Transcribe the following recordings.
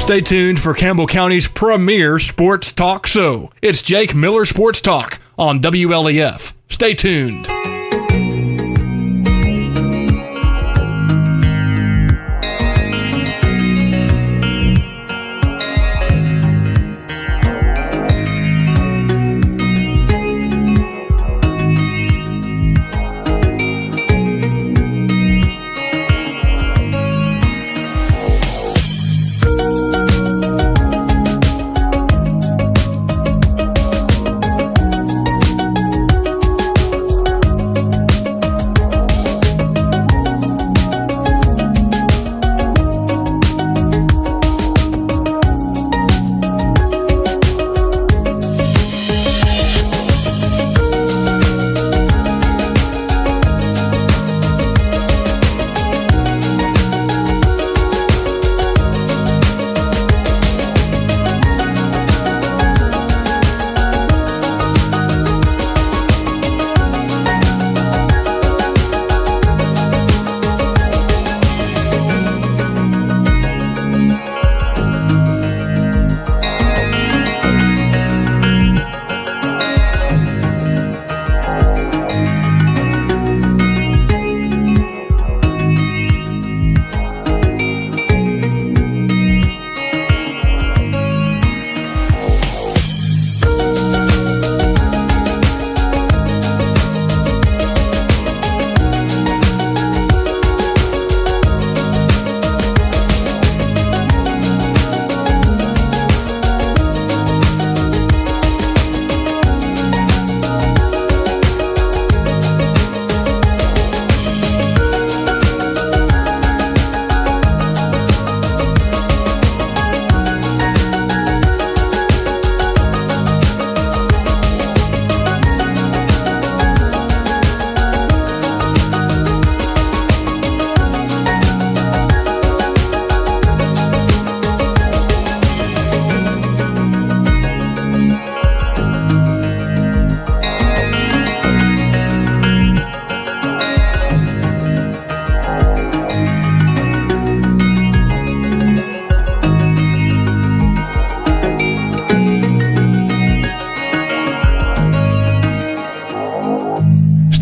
Stay tuned for Campbell County's premier sports talk show. It's Jake Miller Sports Talk on WLEF. Stay tuned.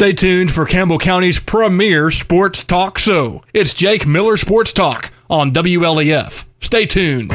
Stay tuned for Campbell County's premier sports talk show. It's Jake Miller Sports Talk on WLEF. Stay tuned.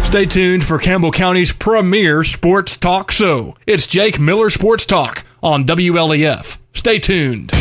Stay tuned for Campbell County's premier sports talk show. It's Jake Miller Sports Talk on WLEF. Stay tuned.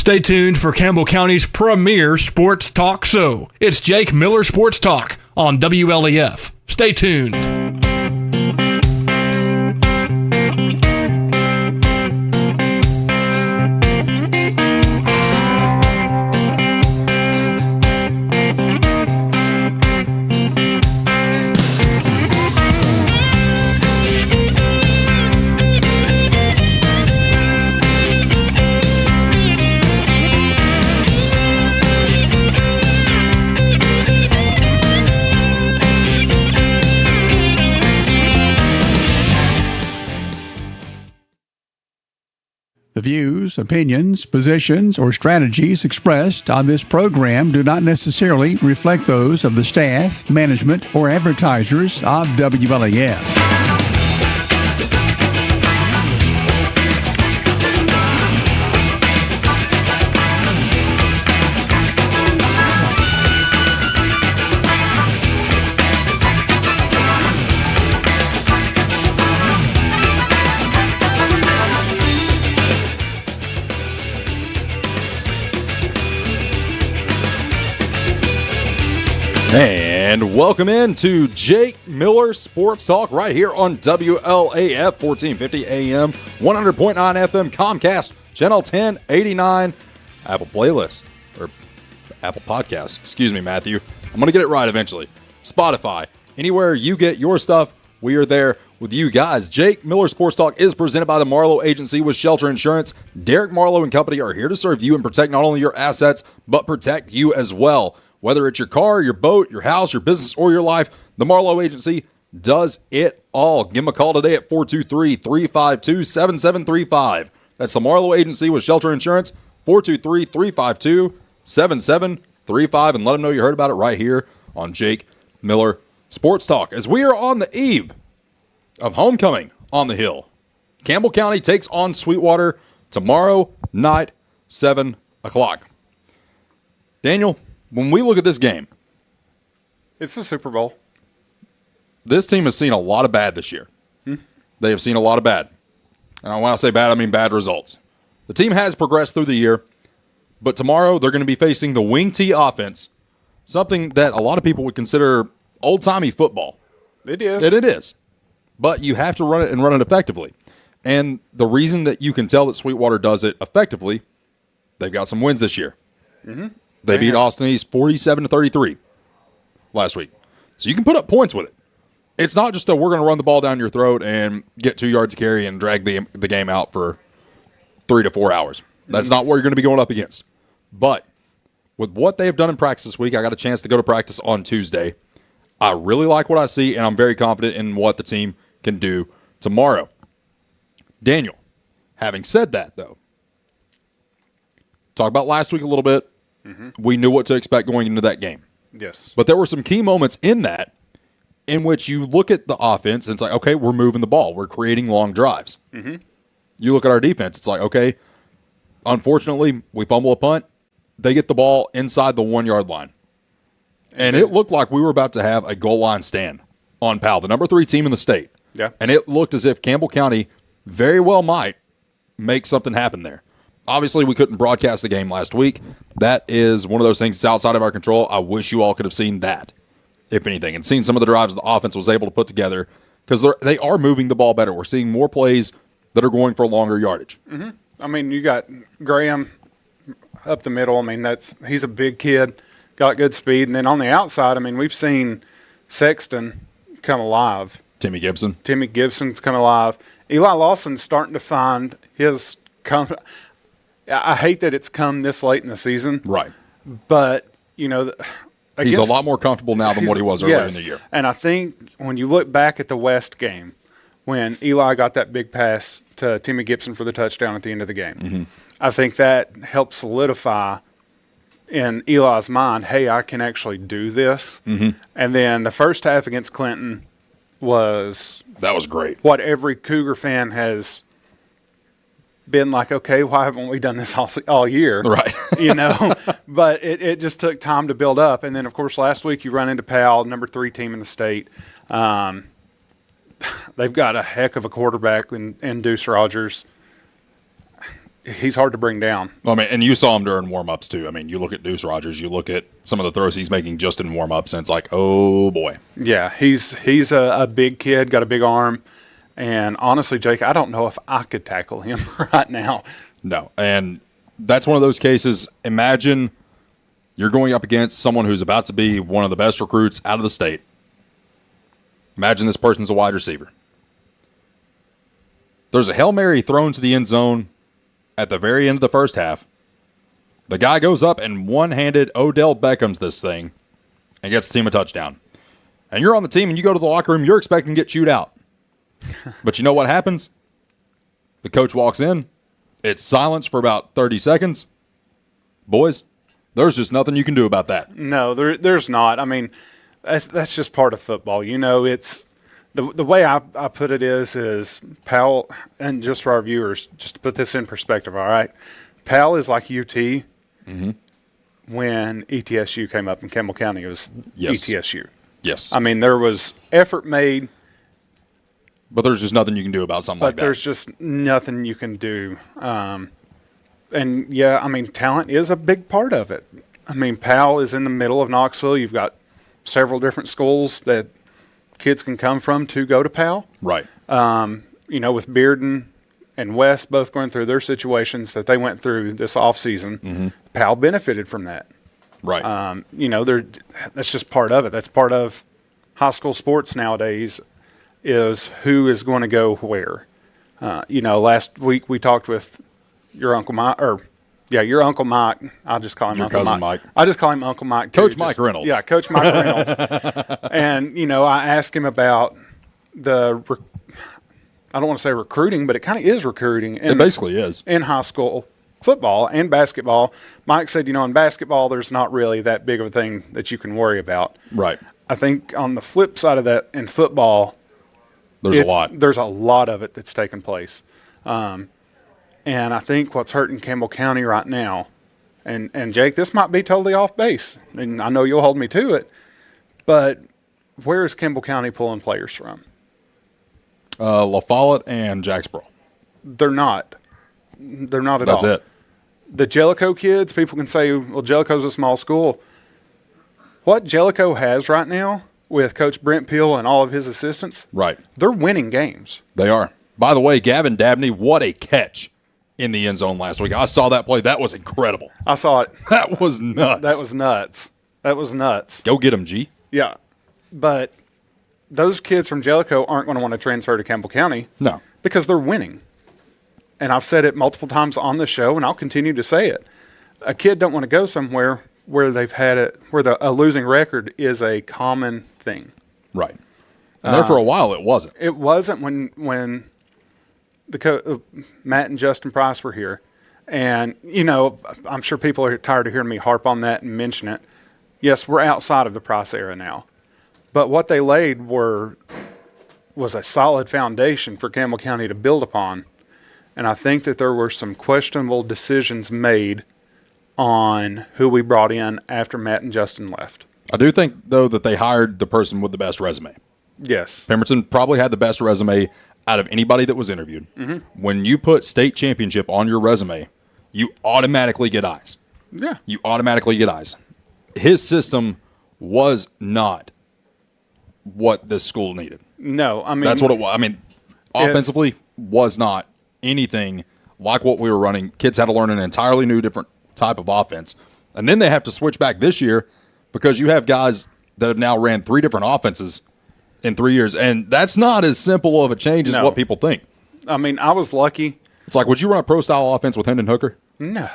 Stay tuned for Campbell County's premier sports talk show. It's Jake Miller Sports Talk on WLEF. Stay tuned. The views, opinions, positions, or strategies expressed on this program do not necessarily reflect those of the staff, management, or advertisers of WLAF. And welcome in to Jake Miller Sports Talk right here on WLAF 1450 AM, 100.9 FM, Comcast, Channel 1089, Apple Playlist, or Apple Podcast. Excuse me, Matthew. I'm going to get it right eventually. Spotify. Anywhere you get your stuff, we are there with you guys. Jake Miller Sports Talk is presented by the Marlowe Agency with Shelter Insurance. Derek Marlowe and Company are here to serve you and protect not only your assets, but protect you as well. Whether it's your car, your boat, your house, your business, or your life, the Marlowe Agency does it all. Give them a call today at 423-352-7735. That's the Marlowe Agency with Shelter Insurance, 423-352-7735. And let them know you heard about it right here on Jake Miller Sports Talk. As we are on the eve of homecoming on the Hill, Campbell County takes on Sweetwater tomorrow night, 7 o'clock. Daniel, when we look at this game, it's the Super Bowl. This team has seen a lot of bad this year. They have seen a lot of bad. And when I say bad, I mean bad results. The team has progressed through the year, but tomorrow they're going to be facing the wing T offense, something that a lot of people would consider old-timey football. It is. It is. But you have to run it and run it effectively. And the reason that you can tell that Sweetwater does it effectively, they've got some wins this year. Mm-hmm. They beat Austin East 47-33 last week. So you can put up points with it. It's not just we're going to run the ball down your throat and get 2 yards to carry and drag the game out for 3 to 4 hours. That's not what you're going to be going up against. But with what they have done in practice this week, I got a chance to go to practice on Tuesday. I really like what I see, and I'm very confident in what the team can do tomorrow. Daniel, having said that, though, talk about last week a little bit. We knew what to expect going into that game. Yes. But there were some key moments in that in which you look at the offense and it's like, okay, we're moving the ball. We're creating long drives. Mm-hmm. You look at our defense. It's like, okay, unfortunately, we fumble a punt. They get the ball inside the 1 yard line. And it looked like we were about to have a goal line stand on Powell, the number 3 team in the state. Yeah. And it looked as if Campbell County very well might make something happen there. Obviously, we couldn't broadcast the game last week. That is one of those things that's outside of our control. I wish you all could have seen that, if anything, and seen some of the drives the offense was able to put together because they are moving the ball better. We're seeing more plays that are going for longer yardage. Mm-hmm. I mean, you got Graham up the middle. I mean, he's a big kid, got good speed. And then on the outside, I mean, we've seen Sexton come alive. Timmy Gibson's come alive. Eli Lawson's starting to find his I hate that it's come this late in the season. Right. But, you know, he's a lot more comfortable now than what he was earlier in the year. And I think when you look back at the West game, when Eli got that big pass to Timmy Gibson for the touchdown at the end of the game, I think that helped solidify in Eli's mind, hey, I can actually do this. And then the first half against Clinton that was great. What every Cougar fan has been like, okay, why haven't we done this all year? Right. You know, but it just took time to build up. And then, of course, last week you run into Powell, number 3 team in the state. They've got a heck of a quarterback in Deuce Rogers. he's hard to bring down. I mean, and you saw him during warm-ups too. I mean, you look at Deuce Rogers, you look at some of the throws he's making just in warm-ups, and it's like, oh boy. Yeah, he's a big kid, got a big arm, and honestly, Jake, I don't know if I could tackle him right now. No, and that's one of those cases. Imagine you're going up against someone who's about to be one of the best recruits out of the state. Imagine this person's a wide receiver. There's a Hail Mary thrown to the end zone at the very end of the first half. The guy goes up and one-handed Odell Beckham's this thing and gets the team a touchdown. And you're on the team and you go to the locker room, you're expecting to get chewed out. But you know what happens? The coach walks in. It's silence for about 30 seconds. Boys, there's just nothing you can do about that. No, there's not. I mean, that's just part of football. You know, it's the way I put it is Powell, and just for our viewers, just to put this in perspective, all right? Powell is like UT when ETSU came up in Campbell County. It was ETSU. Yes. I mean, there was effort made. But there's just nothing you can do about something like that. But there's just nothing you can do. And, yeah, I mean, talent is a big part of it. I mean, Powell is in the middle of Knoxville. You've got several different schools that kids can come from to go to Powell. Right. You know, with Bearden and West both going through their situations that they went through this offseason, Powell benefited from that. Right. You know, that's just part of it. That's part of high school sports nowadays is who is going to go where. You know, last week we talked with your Uncle Mike, your Uncle Mike. I'll just call him your Uncle cousin Mike. Mike. I just call him Uncle Mike too. Coach Mike Reynolds. Yeah, Coach Mike Reynolds. And, you know, I asked him about I don't want to say recruiting, but it kind of is recruiting. It basically is. In high school football and basketball. Mike said, you know, in basketball, there's not really that big of a thing that you can worry about. Right. I think on the flip side of that, in football, there's a lot. There's a lot of it that's taking place. And I think what's hurting Campbell County right now, and Jake, this might be totally off base, and I know you'll hold me to it, but where is Campbell County pulling players from? La Follette and Jacksboro. They're not. They're not at all. That's it. The Jellicoe kids, people can say, well, Jellicoe's a small school. What Jellicoe has right now with Coach Brent Peel and all of his assistants, Right. they're winning games. They are. By the way, Gavin Dabney, what a catch in the end zone last week. I saw that play. That was incredible. I saw it. That was nuts. That was nuts. Go get him, G. Yeah. But those kids from Jellicoe aren't going to want to transfer to Campbell County. No. Because they're winning. And I've said it multiple times on the show, and I'll continue to say it. A kid don't want to go somewhere where they've had it, where a losing record is a common thing. Right. And there for a while, it wasn't. It wasn't when Matt and Justin Price were here. And, you know, I'm sure people are tired of hearing me harp on that and mention it. Yes, we're outside of the Price era now. But what they laid was a solid foundation for Campbell County to build upon. And I think that there were some questionable decisions made on who we brought in after Matt and Justin left. I do think, though, that they hired the person with the best resume. Yes. Pemberton probably had the best resume out of anybody that was interviewed. Mm-hmm. When you put state championship on your resume, you automatically get eyes. Yeah. You automatically get eyes. His system was not what this school needed. No, I mean, that's what it was. I mean, offensively was not anything like what we were running. Kids had to learn an entirely new, different type of offense. And then they have to switch back this year because you have guys that have now ran 3 different offenses in 3 years. And that's not as simple of a change as what people think. I mean, I was lucky. It's like, would you run a pro-style offense with Hendon Hooker? No.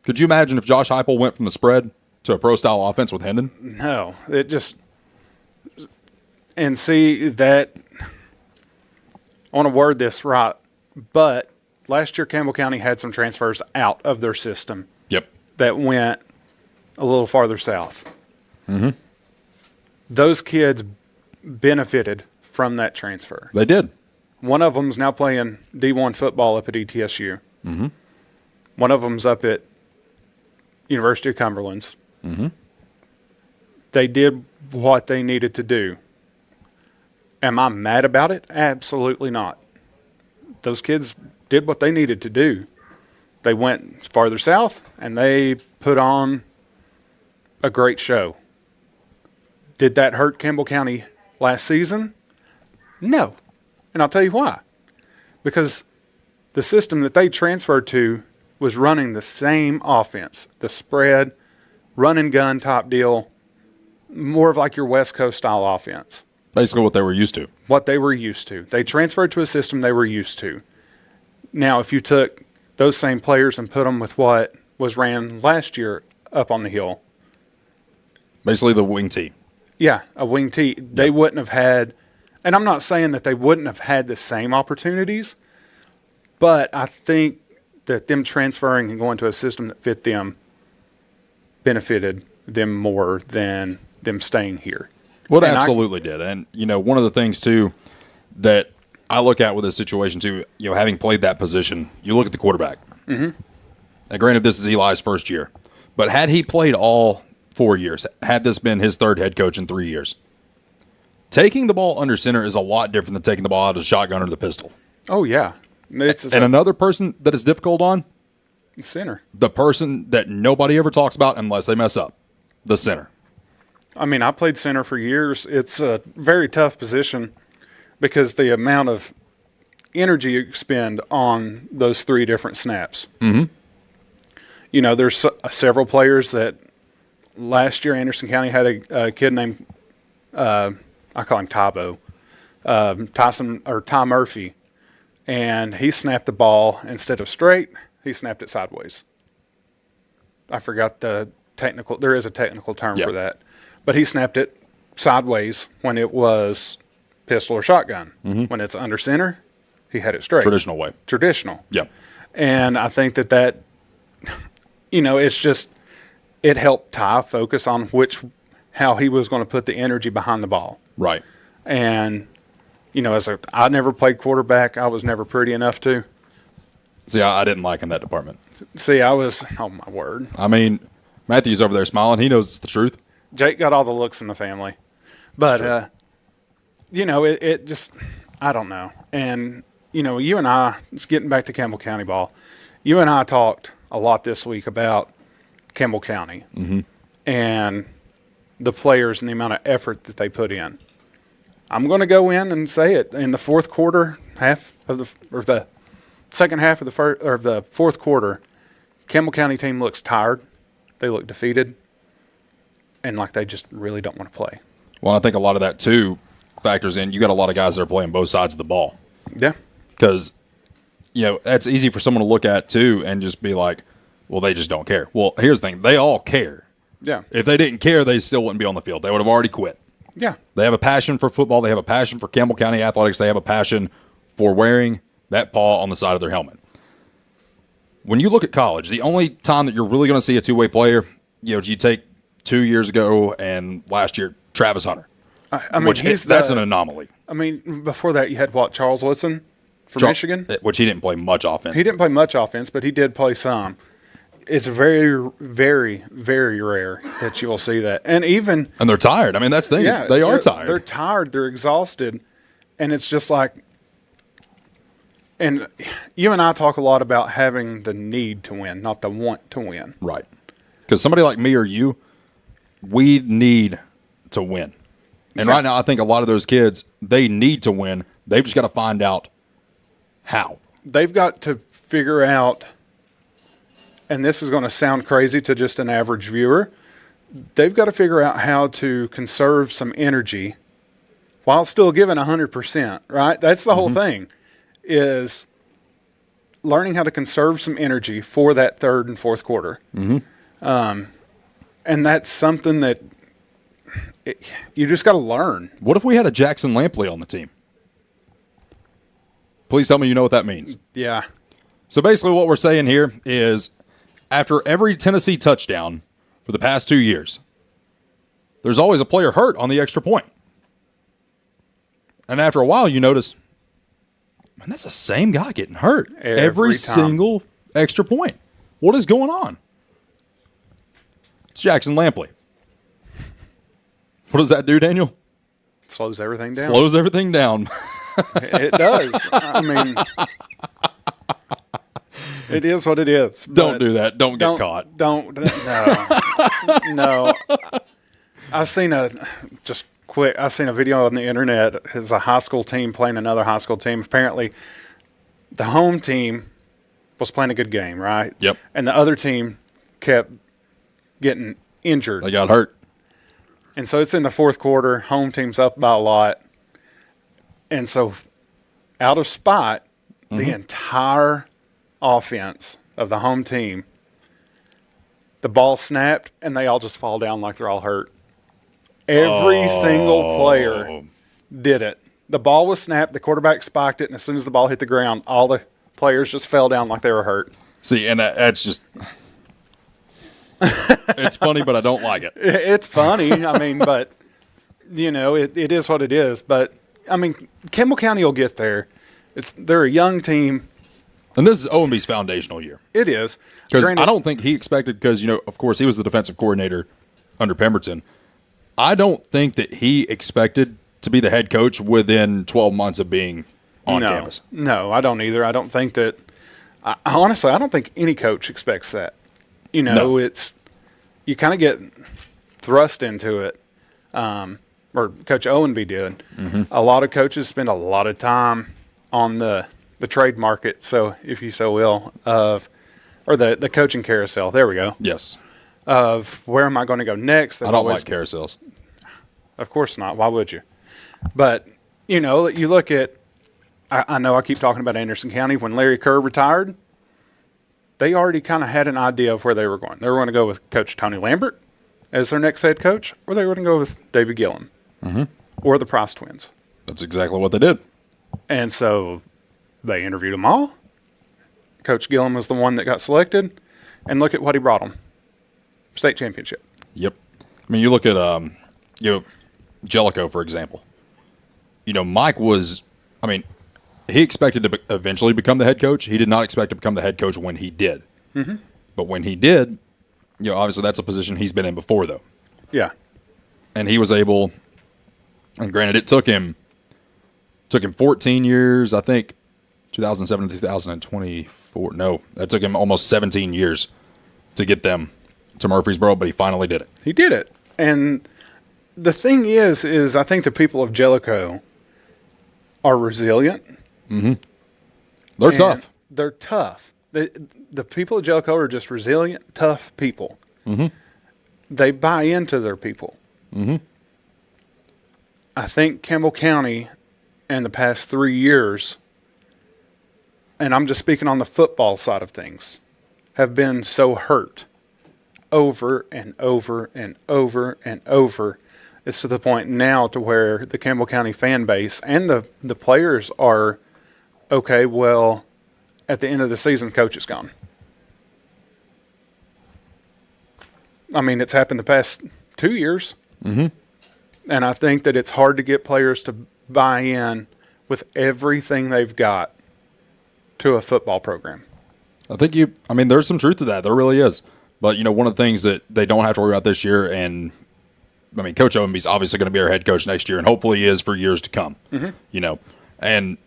Could you imagine if Josh Heupel went from the spread to a pro-style offense with Hendon? No. It just – and see that – I want to word this right, but last year Campbell County had some transfers out of their system. Yep. That went a little farther south. Mm-hmm. Those kids benefited from that transfer. They did. One of them's now playing D1 football up at ETSU. Mm-hmm. One of them's up at University of Cumberland's. Mm-hmm. They did what they needed to do. Am I mad about it? Absolutely not. Those kids did what they needed to do. They went farther south, and they put on a great show. Did that hurt Campbell County last season? No. And I'll tell you why. Because the system that they transferred to was running the same offense, the spread, run and gun type deal, more of like your West Coast style offense. Basically what they were used to. What they were used to. They transferred to a system they were used to. Now, if you took those same players and put them with what was ran last year up on the hill. Basically the wing tee. Yeah, a wing tee. They wouldn't have had, and I'm not saying that they wouldn't have had the same opportunities, but I think that them transferring and going to a system that fit them benefited them more than them staying here. Well, it absolutely did. And, one of the things, too, that I look at with this situation, too, having played that position, you look at the quarterback. Mm-hmm. Now, granted, this is Eli's first year. But had he played all 4 years, had this been his third head coach in 3 years, taking the ball under center is a lot different than taking the ball out of the shotgun or the pistol. Oh, yeah. And another person that is difficult on? Center. The person that nobody ever talks about unless they mess up. The center. I mean, I played center for years. It's a very tough position because the amount of energy you expend on those 3 different snaps. Mm-hmm. There's several players that last year Anderson County had a kid named, I call him Tybo, Ty Murphy, and he snapped the ball instead of straight, he snapped it sideways. I forgot the technical, there is a technical term for that. But he snapped it sideways when it was pistol or shotgun. Mm-hmm. When it's under center, he had it straight. Traditional way. Traditional. Yeah. And I think that it's just, it helped Ty focus on how he was going to put the energy behind the ball. Right. And, I never played quarterback. I was never pretty enough to. See, I didn't like in that department. See, oh my word. I mean, Matthew's over there smiling. He knows it's the truth. Jake got all the looks in the family. But, it just, I don't know. And, you and I, just getting back to Campbell County ball, you and I talked a lot this week about Campbell County and the players and the amount of effort that they put in. I'm going to go in and say it. In the fourth quarter, the second half of the fourth quarter, Campbell County team looks tired. They look defeated. And like they just really don't want to play. Well, I think a lot of that, too, factors in. You got a lot of guys that are playing both sides of the ball. Yeah. Because, that's easy for someone to look at, too, and just be like, well, they just don't care. Well, here's the thing. They all care. Yeah. If they didn't care, they still wouldn't be on the field. They would have already quit. Yeah. They have a passion for football. They have a passion for Campbell County athletics. They have a passion for wearing that paw on the side of their helmet. When you look at college, the only time that you're really going to see a two-way player, you take 2 years ago and last year, Travis Hunter. I mean, that's an anomaly. I mean, before that, you had Charles Woodson from Michigan? Which he didn't play much offense. He didn't play much offense, but he did play some. It's very, very, very rare that you will see that. And they're tired. I mean, that's the thing. Yeah, they are tired. They're tired. They're exhausted. And it's just like, and you and I talk a lot about having the need to win, not the want to win. Right. Because somebody like me or you, we need to win. And right now, I think a lot of those kids, they need to win. They've just got to find out how. They've got to figure out, and this is going to sound crazy to just an average viewer, they've got to figure out how to conserve some energy while still giving 100%, right? That's the whole thing, is learning how to conserve some energy for that third and fourth quarter. Mm-hmm. And that's something that you just got to learn. What if we had a Jackson Lampley on the team? Please tell me you know what that means. Yeah. So basically what we're saying here is after every Tennessee touchdown for the past 2 years, there's always a player hurt on the extra point. And after a while, you notice, man, that's the same guy getting hurt every single extra point. What is going on? It's Jackson Lampley. What does that do, Daniel? Slows everything down. Slows everything down. It does. I mean, It is what it is. Don't do that. Don't get caught. Don't. No. I seen a video on the internet. It's a high school team playing another high school team. Apparently, the home team was playing a good game, right? Yep. And the other team kept getting injured. They got hurt. And so it's in the fourth quarter. Home team's up by a lot. And so, out of spite, the entire offense of the home team, the ball snapped, and they all just fall down like they're all hurt. Every single player did it. The ball was snapped, the quarterback spiked it, and as soon as the ball hit the ground, all the players just fell down like they were hurt. See, and that's just... it's funny, but I don't like it. It's funny. I mean, but, it is what it is. But, I mean, Campbell County will get there. They're a young team. And this is O&B's foundational year. It is. Because I don't think he expected, because, of course, he was the defensive coordinator under Pemberton. I don't think that he expected to be the head coach within 12 months of being on campus. No, I don't either. I don't think that – honestly, I don't think any coach expects that. No. It's – you kind of get thrust into it, or Coach O&B did. Mm-hmm. A lot of coaches spend a lot of time on the trade market, so if you so will, or the coaching carousel. There we go. Yes. Of where am I going to go next? I don't like carousels. Of course not. Why would you? But, you look at – I know I keep talking about Anderson County. When Larry Kerr retired, they already kind of had an idea of where they were going. They were going to go with Coach Tony Lambert as their next head coach, or they were going to go with David Gillum or the Price twins. That's exactly what they did. And so they interviewed them all. Coach Gillum was the one that got selected, and look at what he brought them. State championship. Yep. I mean, you look at Jellicoe, for example. Mike was, he expected to eventually become the head coach. He did not expect to become the head coach when he did. Mm-hmm. But when he did, obviously that's a position he's been in before, though. Yeah. And he was able, and granted, it took him 14 years, I think, 2007 to 2024. No, that took him almost 17 years to get them to Murfreesboro, but he finally did it. He did it. And the thing is I think the people of Jellicoe are resilient. Mm-hmm. They're tough. They're tough. The people of Jellicoe are just resilient, tough people. Mm-hmm. They buy into their people. Mm-hmm. I think Campbell County in the past 3 years, and I'm just speaking on the football side of things, have been so hurt over and over and over and over. It's to the point now to where the Campbell County fan base and the players are, okay, well, at the end of the season, coach is gone. It's happened the past 2 years. Mm-hmm. And I think that it's hard to get players to buy in with everything they've got to a football program. I think there's some truth to that. There really is. But, one of the things that they don't have to worry about this year, and, Coach O&B's obviously going to be our head coach next year, and hopefully he is for years to come, And,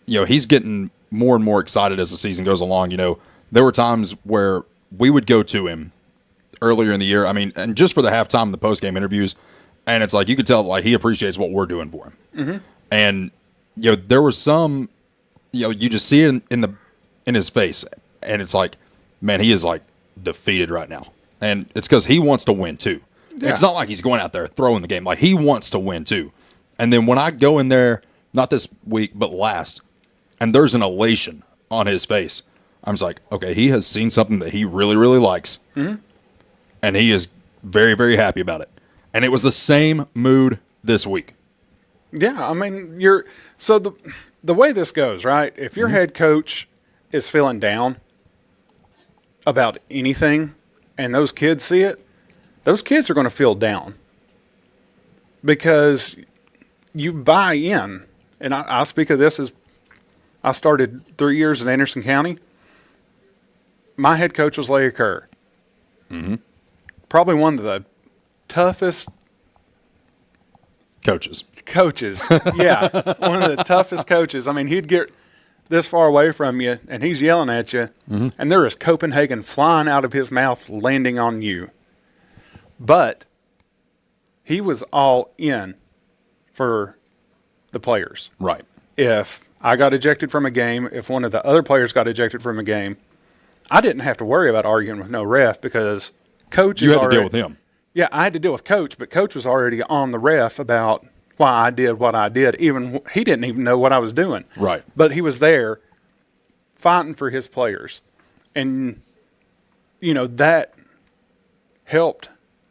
he's getting more and more excited as the season goes along. There were times where we would go to him earlier in the year, and just for the halftime and the post-game interviews, and it's like you could tell like he appreciates what we're doing for him. Mm-hmm. And, there was some, you just see it in his face, and it's like, man, he is like defeated right now. And it's because he wants to win too. Yeah. It's not like he's going out there throwing the game. Like he wants to win too. And then when I go in there, not this week, but last, and there's an elation on his face, I'm just like, okay, he has seen something that he really, really likes. Mm-hmm. And he is very, very happy about it. And it was the same mood this week. Yeah, so the way this goes, right? If your head coach is feeling down about anything and those kids see it, those kids are going to feel down because you buy in. And I speak of this as I started 3 years in Anderson County. My head coach was Larry Kerr. Mm-hmm. Probably one of the toughest coaches. Yeah, one of the toughest coaches. He'd get this far away from you, and he's yelling at you, and there is Copenhagen flying out of his mouth, landing on you. But he was all in for the players. Right. If I got ejected from a game, if one of the other players got ejected from a game, I didn't have to worry about arguing with no ref because coach You is had already, to deal with him. Yeah, I had to deal with coach, but coach was already on the ref about why I did what I did. Even he didn't even know what I was doing. Right. But he was there fighting for his players. And, that helped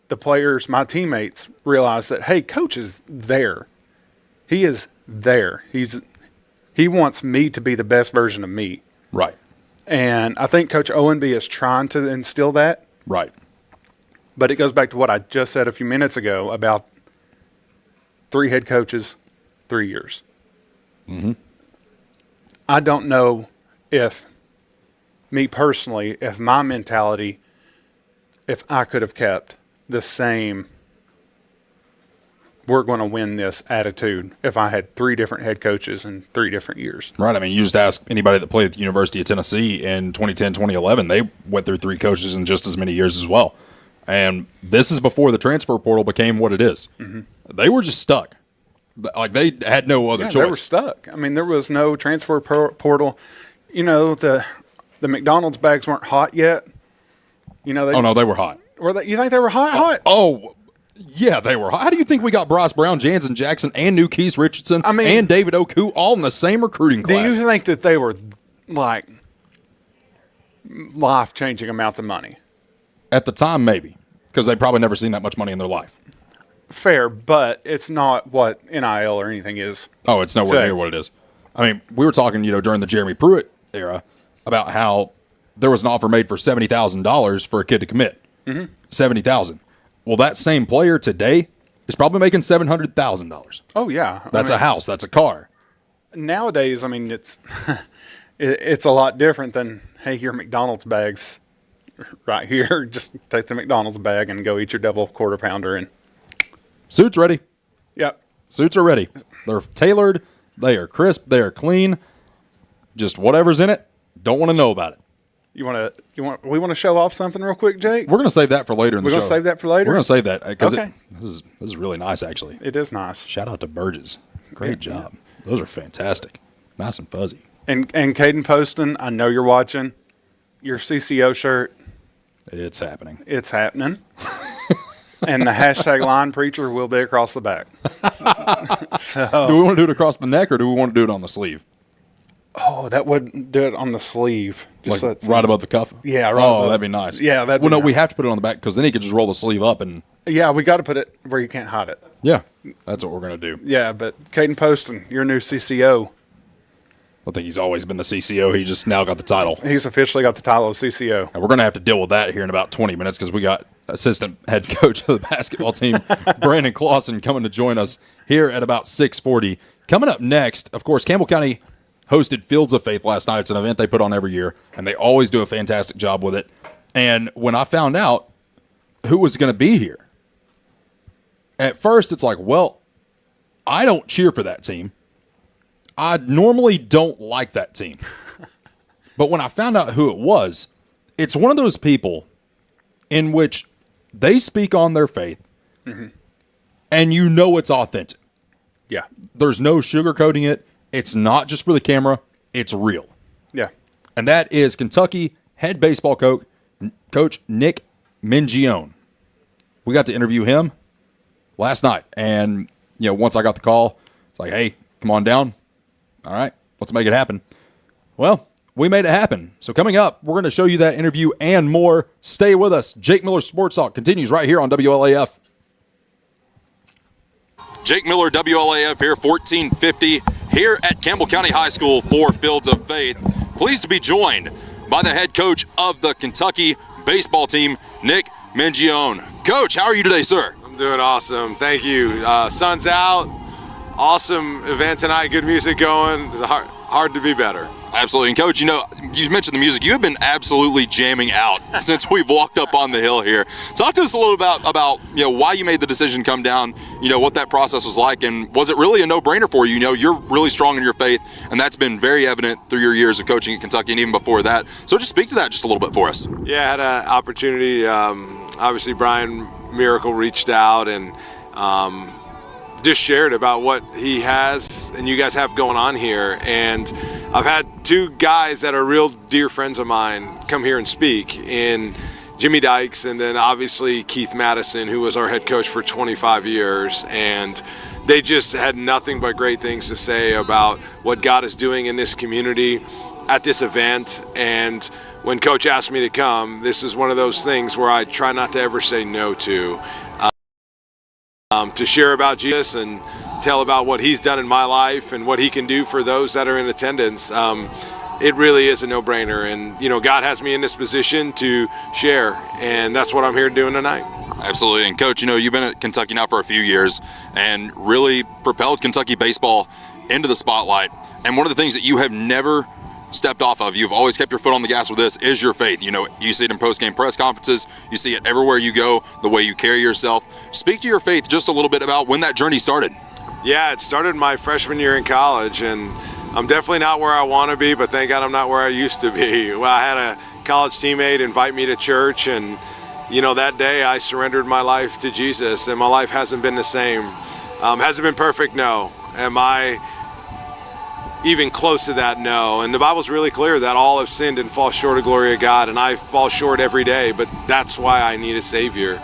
the players, my teammates, realize that, hey, coach is there. He is there. He wants me to be the best version of me. Right. And I think Coach Owenby is trying to instill that. Right. But it goes back to what I just said a few minutes ago about 3 head coaches, 3 years. Mm-hmm. I don't know if, me personally, if my mentality, if I could have kept the same, we're going to win this attitude if I had 3 different head coaches in 3 different years. Right. I mean, you just ask anybody that played at the University of Tennessee in 2010, 2011, they went through 3 coaches in just as many years as well. And this is before the transfer portal became what it is. Mm-hmm. They were just stuck. Like, they had no other choice. They were stuck. I mean, there was no transfer portal. The McDonald's bags weren't hot yet. Oh, no, they were hot. You think they were hot? Oh, yeah, they were hot. How do you think we got Bryce Brown, Jansen Jackson, and New Keith Richardson, and David Oku all in the same recruiting class? Do you think that they were, like, life-changing amounts of money? At the time, maybe, because they'd probably never seen that much money in their life. Fair, but it's not what NIL or anything is. Oh, it's nowhere near what it is. I mean, we were talking, during the Jeremy Pruitt era about how there was an offer made for $70,000 for a kid to commit. Mm-hmm. $70,000. Well, that same player today is probably making $700,000. Oh yeah, that's a house. That's a car. Nowadays, I mean, it's it's a lot different than, hey, your McDonald's bags right here. Just take the McDonald's bag and go eat your double quarter pounder and suits ready. Yep, suits are ready. They're tailored. They are crisp. They are clean. Just whatever's in it. Don't want to know about it. We want to show off something real quick, Jake? We're going to save that for later in the show. We're going to save that for later? We're going to save that because okay. This is really nice, actually. It is nice. Shout out to Burgess. Great job. Yeah. Those are fantastic. Nice and fuzzy. And Caden Poston, I know you're watching. Your CCO shirt. It's happening. It's happening. And the hashtag line preacher will be across the back. So, do we want to do it across the neck or do we want to do it on the sleeve? Oh, that would do it on the sleeve. Just like right above the cuff? Yeah, right. Oh, that'd be nice. Yeah, that'd be nice. We have to put it on the back because then he could just roll the sleeve up and. Yeah, we got to put it where you can't hide it. Yeah, that's what we're going to do. Yeah, but Caden Poston, your new CCO. I think he's always been the CCO. He just now got the title. He's officially got the title of CCO. And we're going to have to deal with that here in about 20 minutes because we got assistant head coach of the basketball team, Brandon Clawson, coming to join us here at about 6:40. Coming up next, of course, Campbell County hosted Fields of Faith last night. It's an event they put on every year, and they always do a fantastic job with it. And when I found out who was going to be here, at first it's like, well, I don't cheer for that team. I normally don't like that team. But when I found out who it was, it's one of those people in which they speak on their faith, and you know it's authentic. Yeah. There's no sugarcoating it. It's not just for the camera. It's real. Yeah. And that is Kentucky head baseball coach Nick Mingione. We got to interview him last night. And, once I got the call, it's like, hey, come on down. All right, let's make it happen. Well, we made it happen. So coming up, we're going to show you that interview and more. Stay with us. Jake Miller Sports Talk continues right here on WLAF. Jake Miller, WLAF here, 1450, here at Campbell County High School for Fields of Faith. Pleased to be joined by the head coach of the Kentucky baseball team, Nick Mingione. Coach, how are you today, sir? I'm doing awesome. Thank you. Sun's out. Awesome event tonight. Good music going. It's hard to be better. Absolutely. And Coach, you mentioned the music. You have been absolutely jamming out since we've walked up on the hill here. Talk to us a little about why you made the decision to come down, what that process was like, and was it really a no-brainer for you? You're really strong in your faith, and that's been very evident through your years of coaching at Kentucky and even before that. So just speak to that just a little bit for us. Yeah, I had an opportunity. Obviously, Brian Miracle reached out and just shared about what he has and you guys have going on here. And I've had two guys that are real dear friends of mine come here and speak, in Jimmy Dykes and then obviously Keith Madison, who was our head coach for 25 years. And they just had nothing but great things to say about what God is doing in this community at this event. And when Coach asked me to come, this is one of those things where I try not to ever say no to share about Jesus and tell about what he's done in my life and what he can do for those that are in attendance. It really is a no-brainer, and God has me in this position to share, and that's what I'm here doing tonight. Absolutely. And Coach, you've been at Kentucky now for a few years and really propelled Kentucky baseball into the spotlight. And one of the things that you have never stepped off of, you've always kept your foot on the gas with this, is your faith. You see it in post-game press conferences, you see it everywhere you go, the way you carry yourself. Speak to your faith just a little bit about when that journey started. Yeah, it started my freshman year in college, and I'm definitely not where I want to be, but thank God I'm not where I used to be. Well, I had a college teammate invite me to church, and that day I surrendered my life to Jesus, and my life hasn't been the same. Has it been perfect? No. Am I even close to that? No. And the Bible's really clear that all have sinned and fall short of the glory of God, and I fall short every day, but that's why I need a Savior.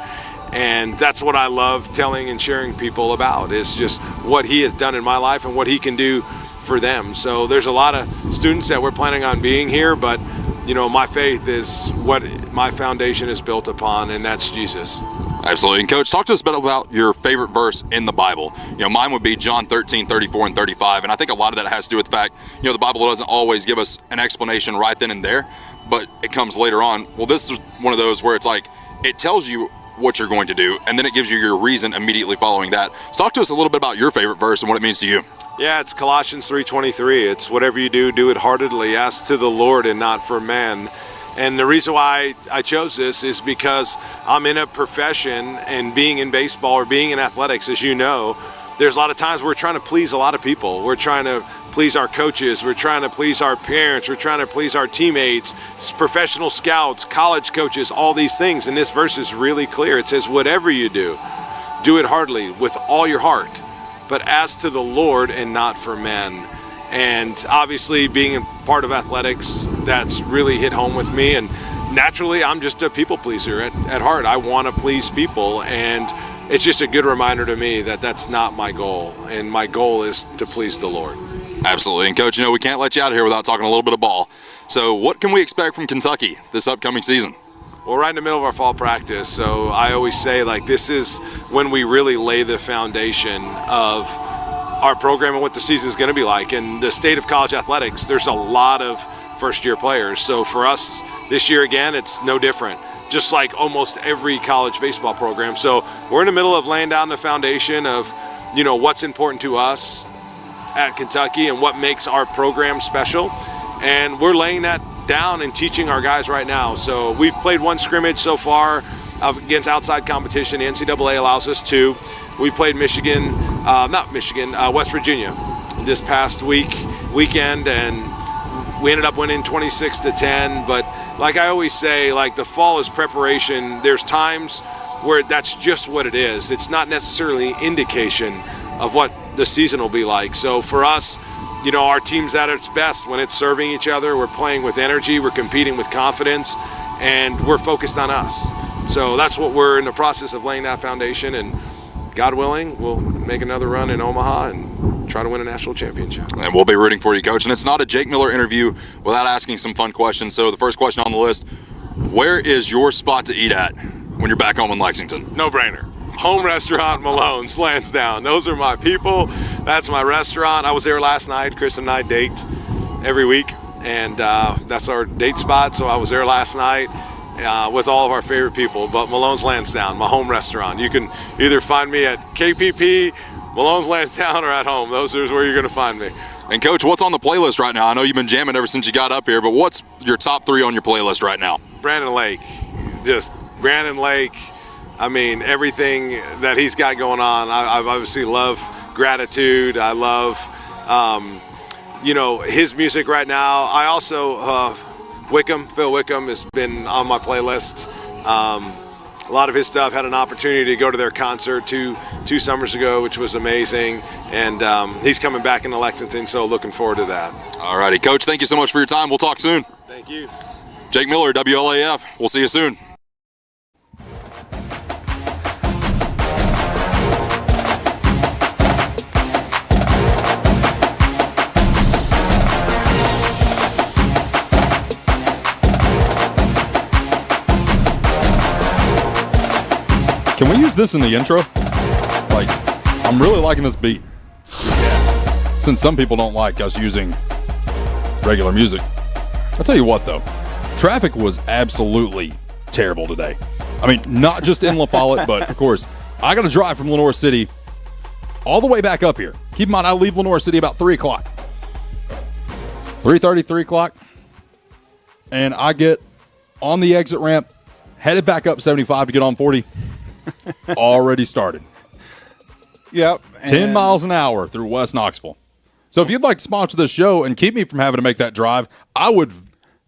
And that's what I love telling and sharing people about, is just what he has done in my life and what he can do for them. So there's a lot of students that we're planning on being here, but my faith is what my foundation is built upon, and that's Jesus. Absolutely. And Coach, talk to us a bit about your favorite verse in the Bible. Mine would be John 13:34 and 35. And I think a lot of that has to do with the fact, the Bible doesn't always give us an explanation right then and there, but it comes later on. Well, this is one of those where it's like, it tells you what you're going to do, and then it gives you your reason immediately following that. So talk to us a little bit about your favorite verse and what it means to you. Yeah, it's Colossians 3:23. It's whatever you do, do it heartedly, as to the Lord and not for men. And the reason why I chose this is because I'm in a profession, and being in baseball or being in athletics, as you know, there's a lot of times we're trying to please a lot of people. We're trying to please our coaches. We're trying to please our parents. We're trying to please our teammates, professional scouts, college coaches, all these things. And this verse is really clear. It says, whatever you do, do it heartily with all your heart, but as to the Lord and not for men. And obviously, being a part of athletics, that's really hit home with me. And naturally, I'm just a people pleaser at heart. I want to please people, and it's just a good reminder to me that that's not my goal. And my goal is to please the Lord. Absolutely. And Coach, we can't let you out of here without talking a little bit of ball. So what can we expect from Kentucky this upcoming season? Well, right in the middle of our fall practice. So I always say, this is when we really lay the foundation of our program and what the season is going to be like. In the state of college athletics, there's a lot of first-year players. So for us this year, again, it's no different, just like almost every college baseball program. So we're in the middle of laying down the foundation of, what's important to us at Kentucky and what makes our program special. And we're laying that down and teaching our guys right now. So we've played one scrimmage so far against outside competition. The NCAA allows us to. We played West Virginia this past weekend, and we ended up winning 26-10. But like I always say, the fall is preparation. There's times where that's just what it is. It's not necessarily an indication of what the season will be like. So for us, our team's at its best when it's serving each other. We're playing with energy, we're competing with confidence, and we're focused on us. So that's what we're in the process of laying that foundation, and God willing, we'll make another run in Omaha and try to win a national championship. And we'll be rooting for you, Coach. And it's not a Jake Miller interview without asking some fun questions. So the first question on the list, where is your spot to eat at when you're back home in Lexington? No brainer. Home restaurant, Malone's, lands down. Those are my people. That's my restaurant. I was there last night. Chris and I date every week, and that's our date spot. So I was there last night with all of our favorite people. But Malone's Lansdowne, my home restaurant. You can either find me at KPP, Malone's Lansdowne, or at home. Those are where you're going to find me. And, Coach, what's on the playlist right now? I know you've been jamming ever since you got up here, but what's your top 3 on your playlist right now? Brandon Lake. Just Brandon Lake. I mean, everything that he's got going on. I obviously love Gratitude. I love, his music right now. I also, Phil Wickham has been on my playlist. A lot of his stuff. Had an opportunity to go to their concert two summers ago, which was amazing. And he's coming back into Lexington, so looking forward to that. All righty, Coach, thank you so much for your time. We'll talk soon. Thank you. Jake Miller, WLAF. We'll see you soon. Can we use this in the intro? Like, I'm really liking this beat. Yeah. Since some people don't like us using regular music. I'll tell you what, though. Traffic was absolutely terrible today. I mean, not just in La Follette, but, of course, I got to drive from Lenore City all the way back up here. Keep in mind, I leave Lenore City about 3 o'clock. 3:30, 3 o'clock. And I get on the exit ramp, headed back up 75 to get on 40. Already started. Yep. 10 miles an hour through West Knoxville. So if you'd like to sponsor this show and keep me from having to make that drive, I would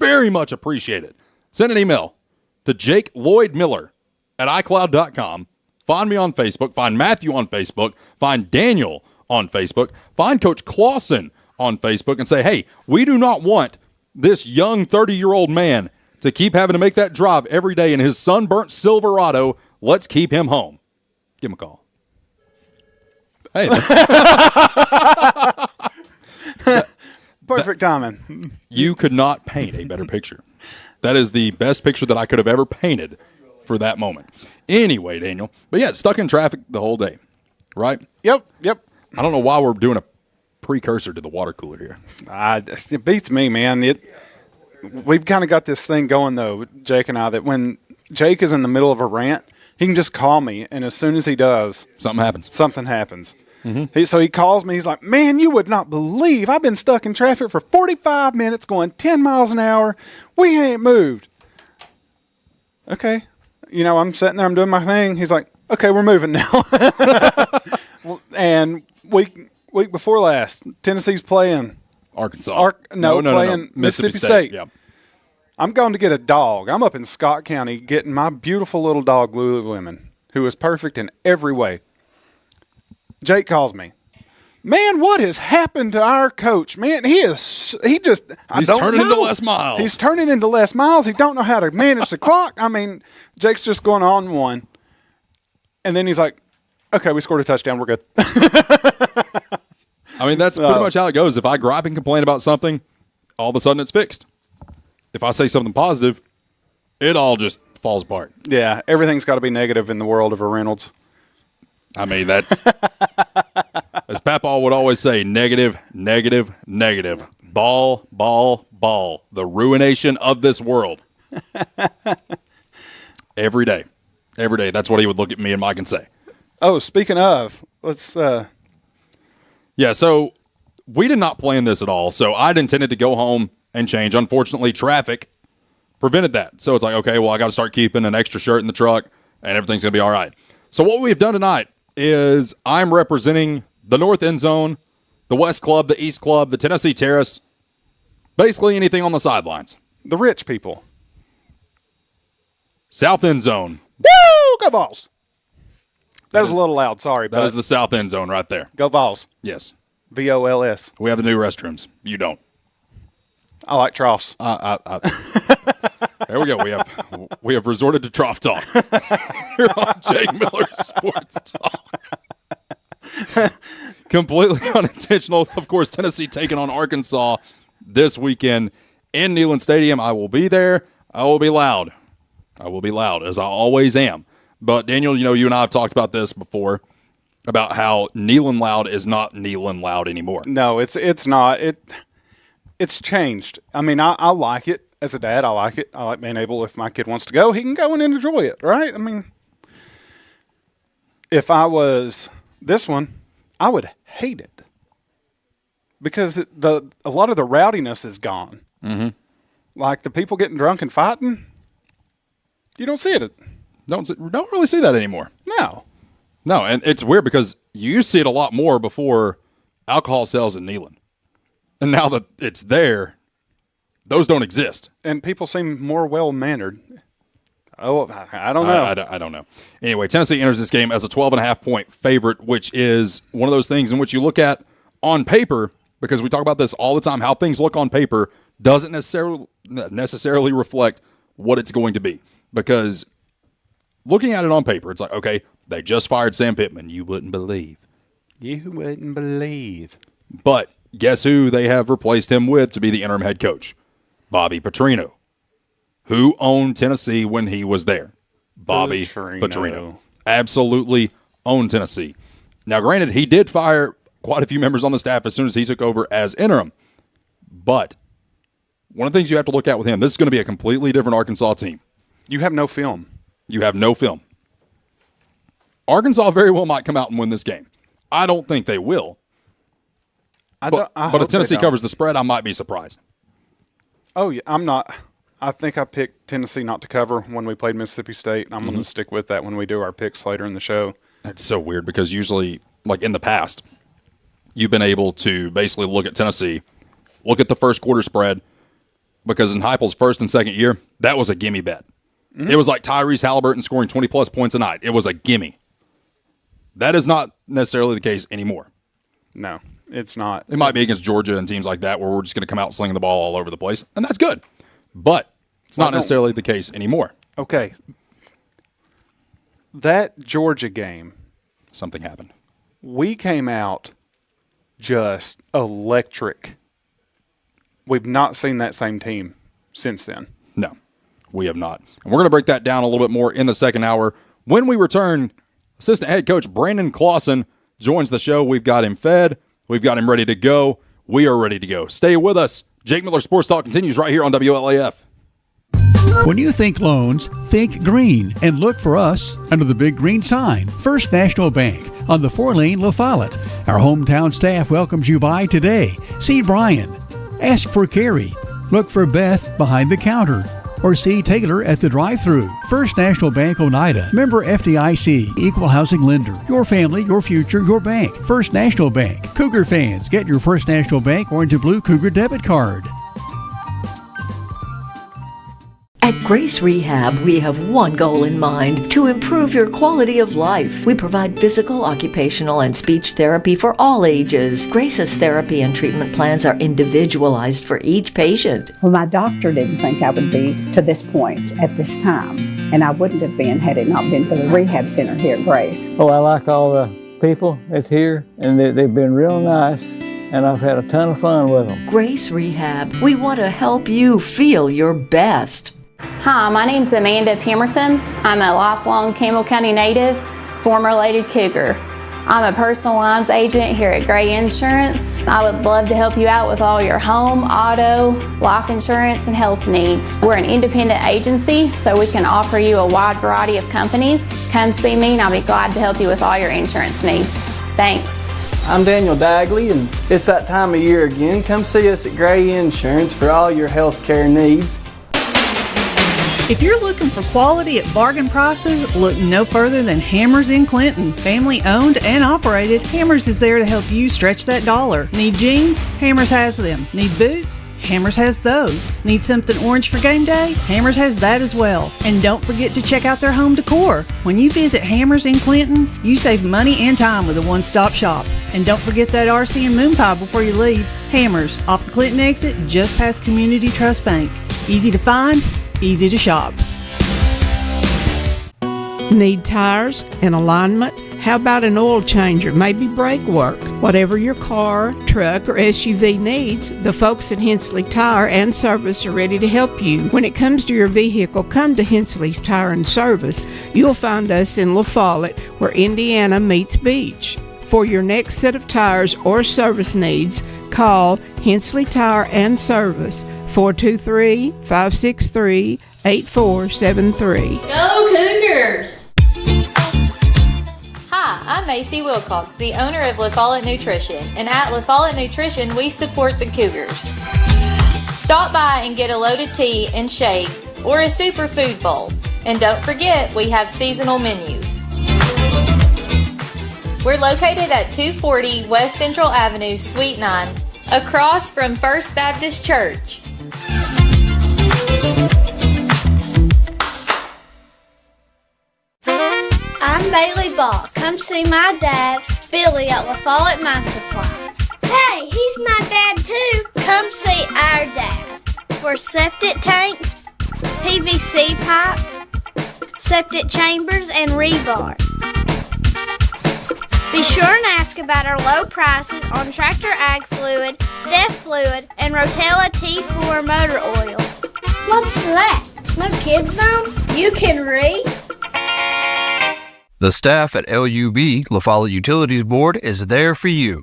very much appreciate it. Send an email to Jake Lloyd Miller at iCloud.com. Find me on Facebook. Find Matthew on Facebook. Find Daniel on Facebook. Find Coach Clawson on Facebook and say, hey, we do not want this young 30-year-old man to keep having to make that drive every day in his sunburnt Silverado. Let's keep him home. Give him a call. Hey. Perfect timing. You could not paint a better picture. That is the best picture that I could have ever painted for that moment. Anyway, Daniel. But yeah, stuck in traffic the whole day, right? Yep. I don't know why we're doing a precursor to the water cooler here. It beats me, man. We've kind of got this thing going, though, Jake and I, that when Jake is in the middle of a rant, he can just call me, and as soon as he does, something happens. Mm-hmm. So he calls me. He's like, man, you would not believe I've been stuck in traffic for 45 minutes going 10 miles an hour. We ain't moved. Okay. I'm sitting there. I'm doing my thing. He's like, okay, we're moving now. And week before last, Tennessee's playing Arkansas. Playing Mississippi State. Yep. I'm going to get a dog. I'm up in Scott County getting my beautiful little dog, Lululemon, who is perfect in every way. Jake calls me. Man, what has happened to our coach? Man, he's turning into less miles. He's turning into less miles. He don't know how to manage the clock. I mean, Jake's just going on one. And then he's like, okay, we scored a touchdown. We're good. I mean, that's pretty much how it goes. If I gripe and complain about something, all of a sudden it's fixed. If I say something positive, it all just falls apart. Yeah, everything's got to be negative in the world of a Reynolds. I mean, that's, as Papa would always say, negative, negative, negative. Ball, ball, ball. The ruination of this world. Every day. Every day. That's what he would look at me and Mike and say. Oh, speaking of, let's... Yeah, so we did not plan this at all. So I'd intended to go home and change. Unfortunately, traffic prevented that. So it's like, okay, well, I got to start keeping an extra shirt in the truck, and everything's going to be all right. So what we've done tonight is I'm representing the North End Zone, the West Club, the East Club, the Tennessee Terrace, basically anything on the sidelines. The rich people. South End Zone. Woo! Go Vols! That was a little loud, sorry. That is the South End Zone right there. Go Vols. Yes. VOLS. We have the new restrooms. You don't. I like troughs. There we go. We have resorted to trough talk here on Jake Miller Sports Talk. Completely unintentional. Of course, Tennessee taking on Arkansas this weekend in Neyland Stadium. I will be there. I will be loud. I will be loud, as I always am. But, Daniel, you and I have talked about this before, about how Neyland Loud is not Neyland Loud anymore. No, it's not. It's changed. I mean, I like it. As a dad, I like it. I like being able, if my kid wants to go, he can go and enjoy it, right? I mean, if I was this one, I would hate it because a lot of the rowdiness is gone. Mm-hmm. Like the people getting drunk and fighting, you don't see it. Don't really see that anymore. No. No, and it's weird because you used to see it a lot more before alcohol sales in Neyland. And now that it's there, those don't exist. And people seem more well-mannered. Oh, I don't know. I don't know. Anyway, Tennessee enters this game as a 12.5-point favorite, which is one of those things in which you look at on paper, because we talk about this all the time, how things look on paper doesn't necessarily reflect what it's going to be. Because looking at it on paper, it's like, okay, they just fired Sam Pittman. You wouldn't believe. You wouldn't believe. But guess who they have replaced him with to be the interim head coach? Bobby Petrino. Who owned Tennessee when he was there? Bobby Petrino. Absolutely owned Tennessee. Now, granted, he did fire quite a few members on the staff as soon as he took over as interim. But one of the things you have to look at with him, this is going to be a completely different Arkansas team. You have no film. You have no film. Arkansas very well might come out and win this game. I don't think they will. But if Tennessee covers the spread, I might be surprised. Oh, yeah, I'm not. I think I picked Tennessee not to cover when we played Mississippi State, and I'm going to stick with that when we do our picks later in the show. That's so weird because usually, like in the past, you've been able to basically look at Tennessee, look at the first quarter spread, because in Heupel's first and second year, that was a gimme bet. Mm-hmm. It was like Tyrese Halliburton scoring 20-plus points a night. It was a gimme. That is not necessarily the case anymore. No, it's not. It might be against Georgia and teams like that where we're just going to come out slinging the ball all over the place, and that's good. But it's not necessarily the case anymore. Okay. That Georgia game. Something happened. We came out just electric. We've not seen that same team since then. No, we have not. And we're going to break that down a little bit more in the second hour. When we return, assistant head coach Brandon Clawson joins the show. We've got him fed. We've got him ready to go. We are ready to go. Stay with us. Jake Miller Sports Talk continues right here on WLAF. When you think loans, think green and look for us under the big green sign. First National Bank on the 4-lane La Follette. Our hometown staff welcomes you by today. See Brian. Ask for Carrie. Look for Beth behind the counter. Or see Taylor at the drive-thru. First National Bank Oneida. Member FDIC. Equal housing lender. Your family, your future, your bank. First National Bank. Cougar fans, get your First National Bank orange and blue Cougar debit card. At Grace Rehab, we have one goal in mind: to improve your quality of life. We provide physical, occupational, and speech therapy for all ages. Grace's therapy and treatment plans are individualized for each patient. Well, my doctor didn't think I would be to this point at this time, and I wouldn't have been had it not been for the rehab center here at Grace. Oh, I like all the people that's here, and they've been real nice, and I've had a ton of fun with them. Grace Rehab, we want to help you feel your best. Hi, my name's Amanda Pemberton. I'm a lifelong Campbell County native, former Lady Cougar. I'm a personal lines agent here at Gray Insurance. I would love to help you out with all your home, auto, life insurance, and health needs. We're an independent agency, so we can offer you a wide variety of companies. Come see me and I'll be glad to help you with all your insurance needs. Thanks. I'm Daniel Dagley, and it's that time of year again. Come see us at Gray Insurance for all your health care needs. If you're looking for quality at bargain prices, look no further than Hammers in Clinton. Family owned and operated, Hammers is there to help you stretch that dollar. Need jeans? Hammers has them. Need boots? Hammers has those. Need something orange for game day? Hammers has that as well. And don't forget to check out their home decor. When you visit Hammers in Clinton, you save money and time with a one-stop shop. And don't forget that RC and moon pie before you leave. Hammers, off the Clinton exit, just past Community Trust Bank. Easy to find, easy to shop. Need tires and alignment? How about an oil changer, maybe brake work? Whatever your car, truck, or SUV needs, the folks at Hensley Tire and Service are ready to help you. When it comes to your vehicle, come to Hensley's Tire and Service. You'll find us in La Follette, where Indiana meets Beach. For your next set of tires or service needs, call Hensley Tire and Service, 423-563-8473. Go Cougars! Hi, I'm Macy Wilcox, the owner of La Follette Nutrition, and at La Follette Nutrition, we support the Cougars. Stop by and get a loaded tea and shake or a superfood bowl. And don't forget, we have seasonal menus. We're located at 240 West Central Avenue, Suite 9, across from First Baptist Church. I'm Bailey Ball. Come see my dad, Billy, at La Follette Mine Supply. Hey, he's my dad too. Come see our dad. For septic tanks, PVC pipe, septic chambers, and rebar. Be sure and ask about our low prices on Tractor Ag Fluid, Def Fluid, and Rotella T4 motor oil. What's that? No kids zone? You can read? The staff at LUB, La Follette Utilities Board, is there for you.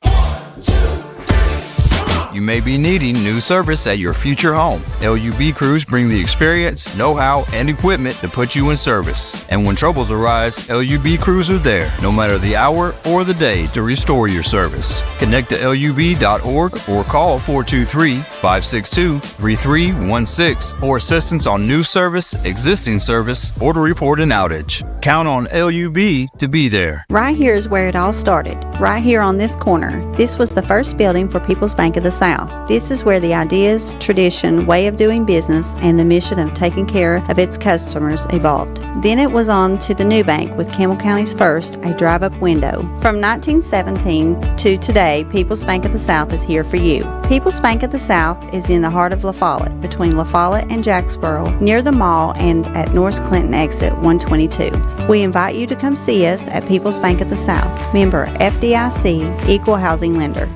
You may be needing new service at your future home. LUB crews bring the experience, know-how, and equipment to put you in service. And when troubles arise, LUB crews are there, no matter the hour or the day, to restore your service. Connect to LUB.org or call 423-562-3316 for assistance on new service, existing service, or to report an outage. Count on LUB to be there. Right here is where it all started. Right here on this corner. This was the first building for People's Bank of the South. This is where the ideas, tradition, way of doing business, and the mission of taking care of its customers evolved. Then it was on to the new bank with Campbell County's first, a drive-up window. From 1917 to today, People's Bank of the South is here for you. People's Bank of the South is in the heart of La Follette, between La Follette and Jacksboro, near the mall and at North Clinton exit 122. We invite you to come see us at People's Bank of the South, member FDIC, equal housing lender.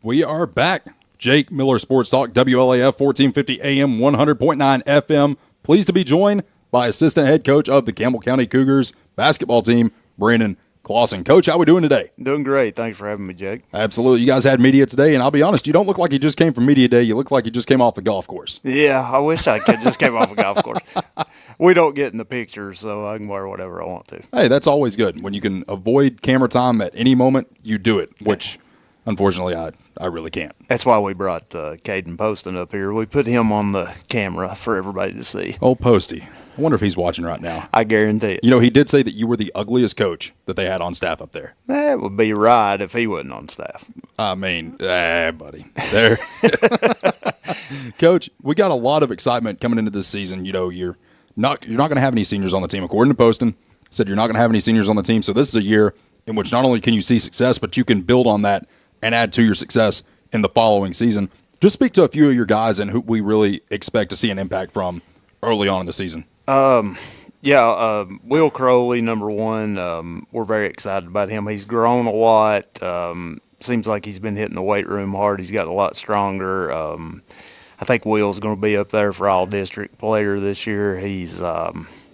We are back. Jake Miller Sports Talk, WLAF 1450 AM, 100.9 FM. Pleased to be joined by assistant head coach of the Campbell County Cougars basketball team, Brandon Clawson. Coach, how we doing today? Doing great. Thanks for having me, Jake. Absolutely. You guys had media today, and I'll be honest, you don't look like you just came from media day. You look like you just came off the golf course. Yeah, I wish I could just came off a golf course. We don't get in the pictures, so I can wear whatever I want to. Hey, that's always good. When you can avoid camera time at any moment, you do it, which unfortunately I really can't. That's why we brought Caden Poston up here. We put him on the camera for everybody to see. Old Posty. I wonder if he's watching right now. I guarantee it. You know, he did say that you were the ugliest coach that they had on staff up there. That would be right if he wasn't on staff. I mean, buddy. There. Coach, we got a lot of excitement coming into this season. You know, you're not going to have any seniors on the team. According to Poston, said you're not going to have any seniors on the team. So this is a year in which not only can you see success, but you can build on that and add to your success in the following season. Just speak to a few of your guys and who we really expect to see an impact from early on in the season. Will Crowley, number one. We're very excited about him. He's grown a lot. Seems like he's been hitting the weight room hard. He's gotten a lot stronger. I think Will's going to be up there for all district player this year. He's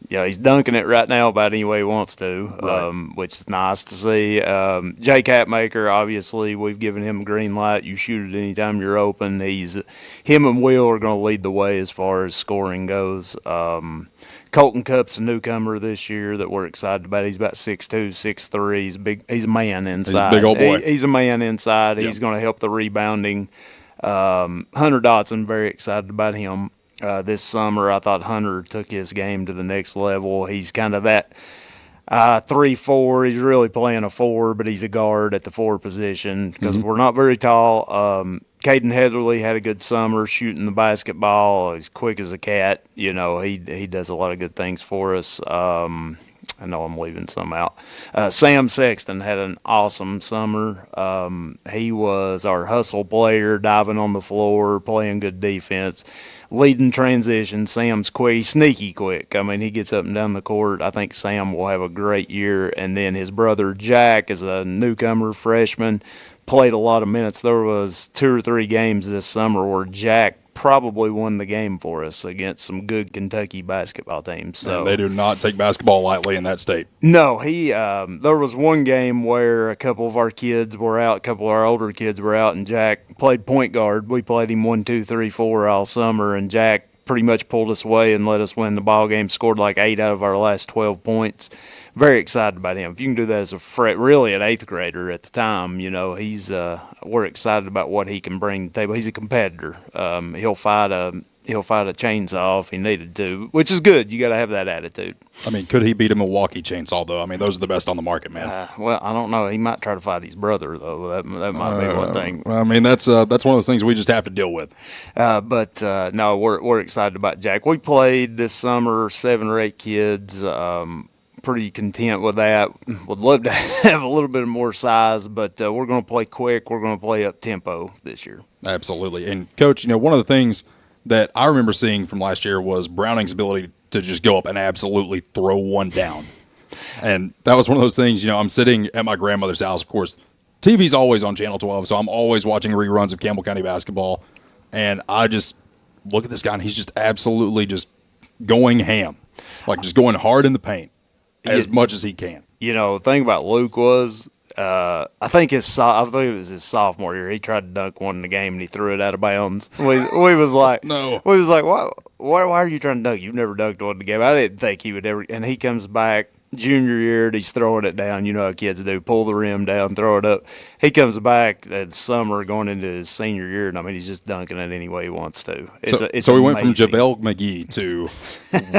he's dunking it right now about any way he wants to, right. Which is nice to see. Jake Hatmaker, obviously, we've given him a green light. You shoot it anytime you're open. Him and Will are going to lead the way as far as scoring goes. Colton Cupp's a newcomer this year that we're excited about. He's about 6'2", 6'3". He's big. He's a man inside. He's a big old boy. He's a man inside. Yep. He's going to help the rebounding. Hunter Dotson, very excited about him. This summer, I thought Hunter took his game to the next level. He's kind of that 3-4. He's really playing a 4, but he's a guard at the 4 position because we're not very tall. Caden Heatherly had a good summer shooting the basketball. He's quick as a cat. You know, he does a lot of good things for us. I know I'm leaving some out. Sam Sexton had an awesome summer. He was our hustle player, diving on the floor, playing good defense, leading transition. Sam's quick. He's sneaky quick. I mean, he gets up and down the court. I think Sam will have a great year. And then his brother Jack is a newcomer freshman, played a lot of minutes. There was 2 or 3 games this summer where Jack probably won the game for us against some good Kentucky basketball teams. So And they do not take basketball lightly in that state. no, there was one game where a couple of our kids were out, a couple of our older kids were out, and Jack played point guard. We played him 1, 2, 3, 4 all summer, and Jack pretty much pulled us away and let us win the ball game, scored like 8 out of our last 12 points. Very excited about him. If you can do that as really an 8th grader at the time, we're excited about what he can bring to the table. He's a competitor. He'll fight a chainsaw if he needed to, which is good. You got to have that attitude. I mean, could he beat a Milwaukee chainsaw, though? I mean, those are the best on the market, man. Well, I don't know. He might try to fight his brother, though. That might be one thing. I mean, that's one of those things we just have to deal with. No, we're excited about Jack. We played this summer 7 or 8 kids. Pretty content with that. Would love to have a little bit more size, but we're going to play quick. We're going to play up tempo this year. Absolutely. And, Coach, one of the things that I remember seeing from last year was Browning's ability to just go up and absolutely throw one down. And that was one of those things, I'm sitting at my grandmother's house, of course. TV's always on Channel 12, so I'm always watching reruns of Campbell County basketball. And I just look at this guy, and he's just absolutely just going ham, like just going hard in the paint as much as he can. The thing about Luke was, I think it was his sophomore year. He tried to dunk one in the game and he threw it out of bounds. We was like, no. We was like, why are you trying to dunk? You've never dunked one in the game. I didn't think he would ever. And he comes back junior year and he's throwing it down. You know how kids do, pull the rim down, throw it up. He comes back that summer going into his senior year, and I mean he's just dunking it any way he wants to. So he went from JaVale McGee to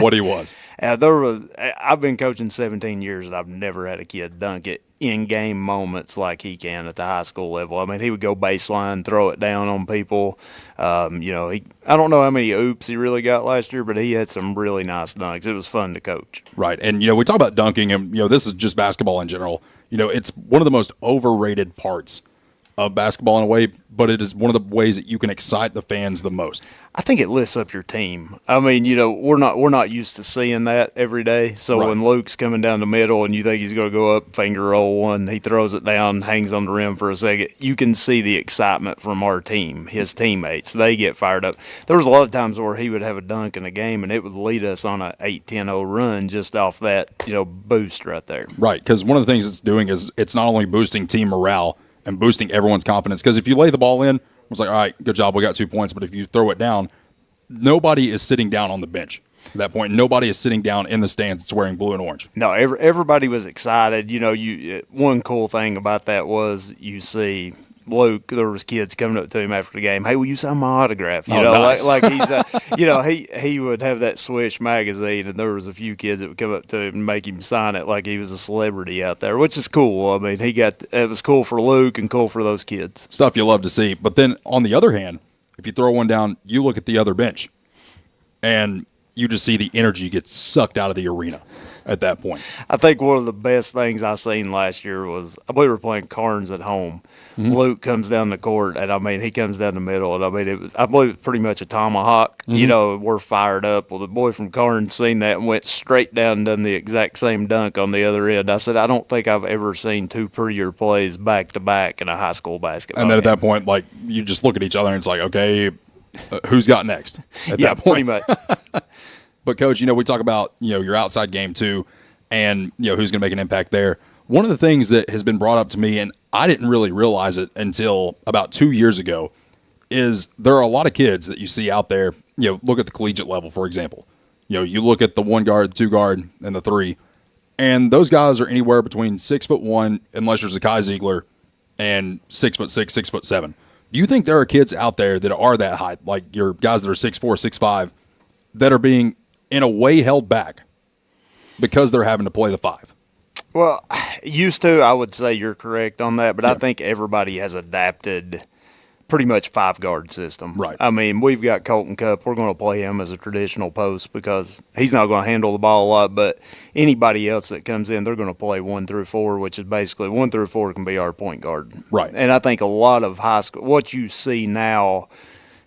what he was. I've been coaching 17 years and I've never had a kid dunk it in game moments like he can at the high school level. I mean, he would go baseline, throw it down on people. I don't know how many oops he really got last year, but he had some really nice dunks. It was fun to coach. Right. And, we talk about dunking, and, this is just basketball in general. It's one of the most overrated parts of basketball in a way, but it is one of the ways that you can excite the fans the most. I think it lifts up your team. I mean, we're not used to seeing that every day. So right. When Luke's coming down the middle and you think he's going to go up, finger roll one, he throws it down, hangs on the rim for a second. You can see the excitement from our team, his teammates. They get fired up. There was a lot of times where he would have a dunk in a game and it would lead us on an 8-10-0 run just off that, boost right there. Right, because one of the things it's doing is it's not only boosting team morale and boosting everyone's confidence, because if you lay the ball in, it's like, all right, good job, we got 2 points. But if you throw it down, nobody is sitting down on the bench at that point. Nobody is sitting down in the stands that's wearing blue and orange. No, everybody was excited. One cool thing about that was you see Luke, there was kids coming up to him after the game. Hey, will you sign my autograph? Nice. like he's he would have that Swish magazine, and there was a few kids that would come up to him and make him sign it like he was a celebrity out there, which is cool. I mean, it was cool for Luke and cool for those kids. Stuff you love to see. But then on the other hand, if you throw one down, you look at the other bench, and you just see the energy get sucked out of the arena at that point. I think one of the best things I seen last year was, I believe we were playing Carnes at home. Mm-hmm. Luke comes down the court, and I mean, he comes down the middle, and I mean, I believe it's pretty much a tomahawk. Mm-hmm. We're fired up. Well, the boy from Carnes seen that and went straight down and done the exact same dunk on the other end. I said, I don't think I've ever seen 2 prettier plays back to back in a high school basketball And then game. At that point, like, you just look at each other and it's like, okay, who's got next? At that point. Pretty much. But, Coach, we talk about, your outside game too, and, who's going to make an impact there. One of the things that has been brought up to me, and I didn't really realize it until about 2 years ago, is there are a lot of kids that you see out there, look at the collegiate level, for example. You look at the 1 guard, 2 guard, and the 3, and those guys are anywhere between 6'1", unless you're Zakai Ziegler, and 6'6", 6'7". Do you think there are kids out there that are that height, like your guys that are 6'4", 6'5", that are being, in a way, held back because they're having to play the 5? Well, used to, I would say you're correct on that, but I think everybody has adapted pretty much 5-guard system. Right. I mean, we've got Colton Cup. We're going to play him as a traditional post because he's not going to handle the ball a lot, but anybody else that comes in, they're going to play 1 through 4, which is basically 1 through 4 can be our point guard. Right. And I think a lot of high school, what you see now,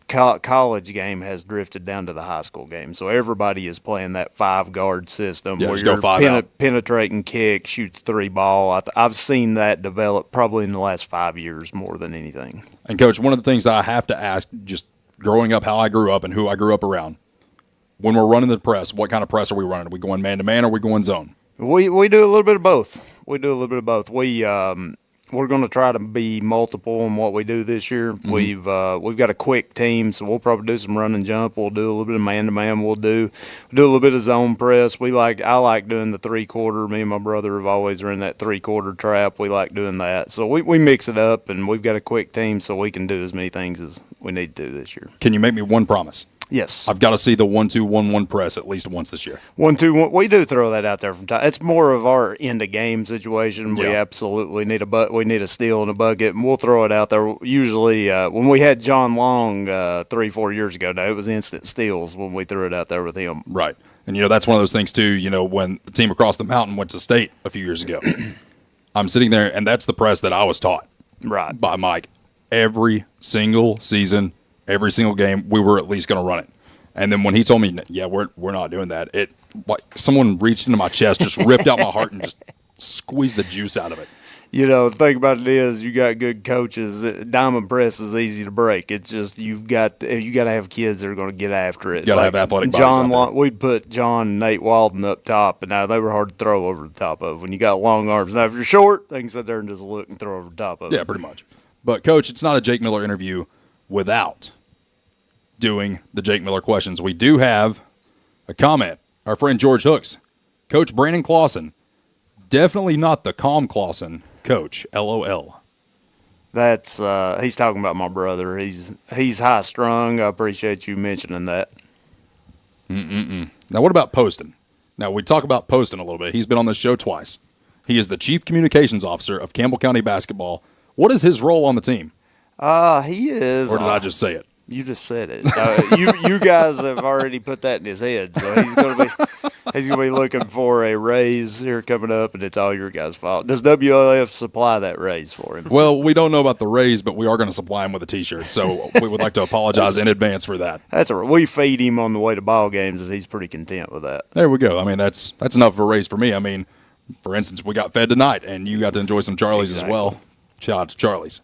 college game has drifted down to the high school game. So everybody is playing that 5-guard system where you're penetrating, kick, shoots 3 ball. I've seen that develop probably in the last 5 years more than anything. And, Coach, one of the things that I have to ask, just growing up how I grew up and who I grew up around, when we're running the press, what kind of press are we running? Are we going man-to-man or are we going zone? We do a little bit of both. We're going to try to be multiple in what we do this year. Mm-hmm. We've got a quick team, so we'll probably do some run and jump. We'll do a little bit of man-to-man. We'll do a little bit of zone press. I like doing the 3-quarter. Me and my brother have always run that 3-quarter trap. We like doing that. So we mix it up, and we've got a quick team, so we can do as many things as we need to do this year. Can you make me one promise? Yes. I've got to see the 1-2-1-1 press at least once this year. 1-2-1. We do throw that out there from time. It's more of our end of game situation. We absolutely need we need a steal and a bucket, and we'll throw it out there. Usually, when we had John Long 3-4 years ago, now it was instant steals when we threw it out there with him. Right. And that's one of those things too. When the team across the mountain went to state a few years ago, I'm sitting there, and that's the press that I was taught. Right. By Mike. Every single season. Every single game, we were at least going to run it. And then when he told me, yeah, we're not doing that, it like someone reached into my chest, just ripped out my heart, and just squeezed the juice out of it. The thing about it is, you got good coaches. Diamond press is easy to break. It's just you got to have kids that are going to get after it. You got to have athletic bodies. We'd put John and Nate Walden up top, and now they were hard to throw over the top of when you got long arms. Now, if you're short, they can sit there and just look and throw over the top of it. Yeah, pretty much. But, Coach, it's not a Jake Miller interview without doing the Jake Miller questions. We do have a comment. Our friend George Hooks. Coach Brandon Clawson. Definitely not the calm Clawson, Coach. LOL. That's he's talking about my brother. He's high strung. I appreciate you mentioning that. Now, what about Poston? Now, we talk about Poston a little bit. He's been on this show twice. He is the Chief Communications Officer of Campbell County Basketball. What is his role on the team? He is. Or did I just say it? You just said it. You guys have already put that in his head, so he's gonna be looking for a raise here coming up, and it's all your guys' fault. Does WLF supply that raise for him? Well, we don't know about the raise, but we are going to supply him with a T-shirt, so we would like to apologize in advance for that. That's all right. We feed him on the way to ball games, and he's pretty content with that. There we go. I mean, that's enough of a raise for me. I mean, for instance, we got fed tonight, and you got to enjoy some Charlie's as well. Shout out to Charlie's.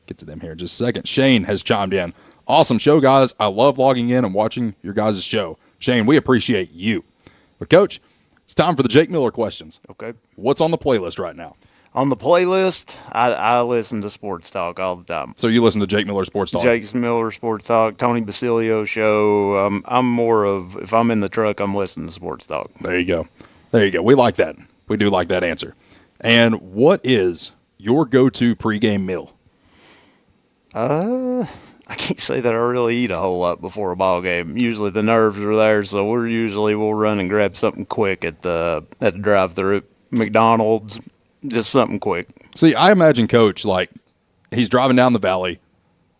Get to them here in just a second. Shane has chimed in. Awesome show, guys. I love logging in and watching your guys' show. Shane, we appreciate you. But, Coach, it's time for the Jake Miller questions. Okay. What's on the playlist right now? On the playlist, I listen to Sports Talk all the time. So you listen to Jake Miller Sports Talk? Jake Miller Sports Talk, Tony Basilio show. I'm more of, if I'm in the truck, I'm listening to Sports Talk. There you go. There you go. We like that. We do like that answer. And what is your go-to pregame meal? I can't say that I really eat a whole lot before a ball game. Usually the nerves are there, so we'll run and grab something quick at the drive-thru, McDonald's, just something quick. See, I imagine Coach, like, he's driving down the valley,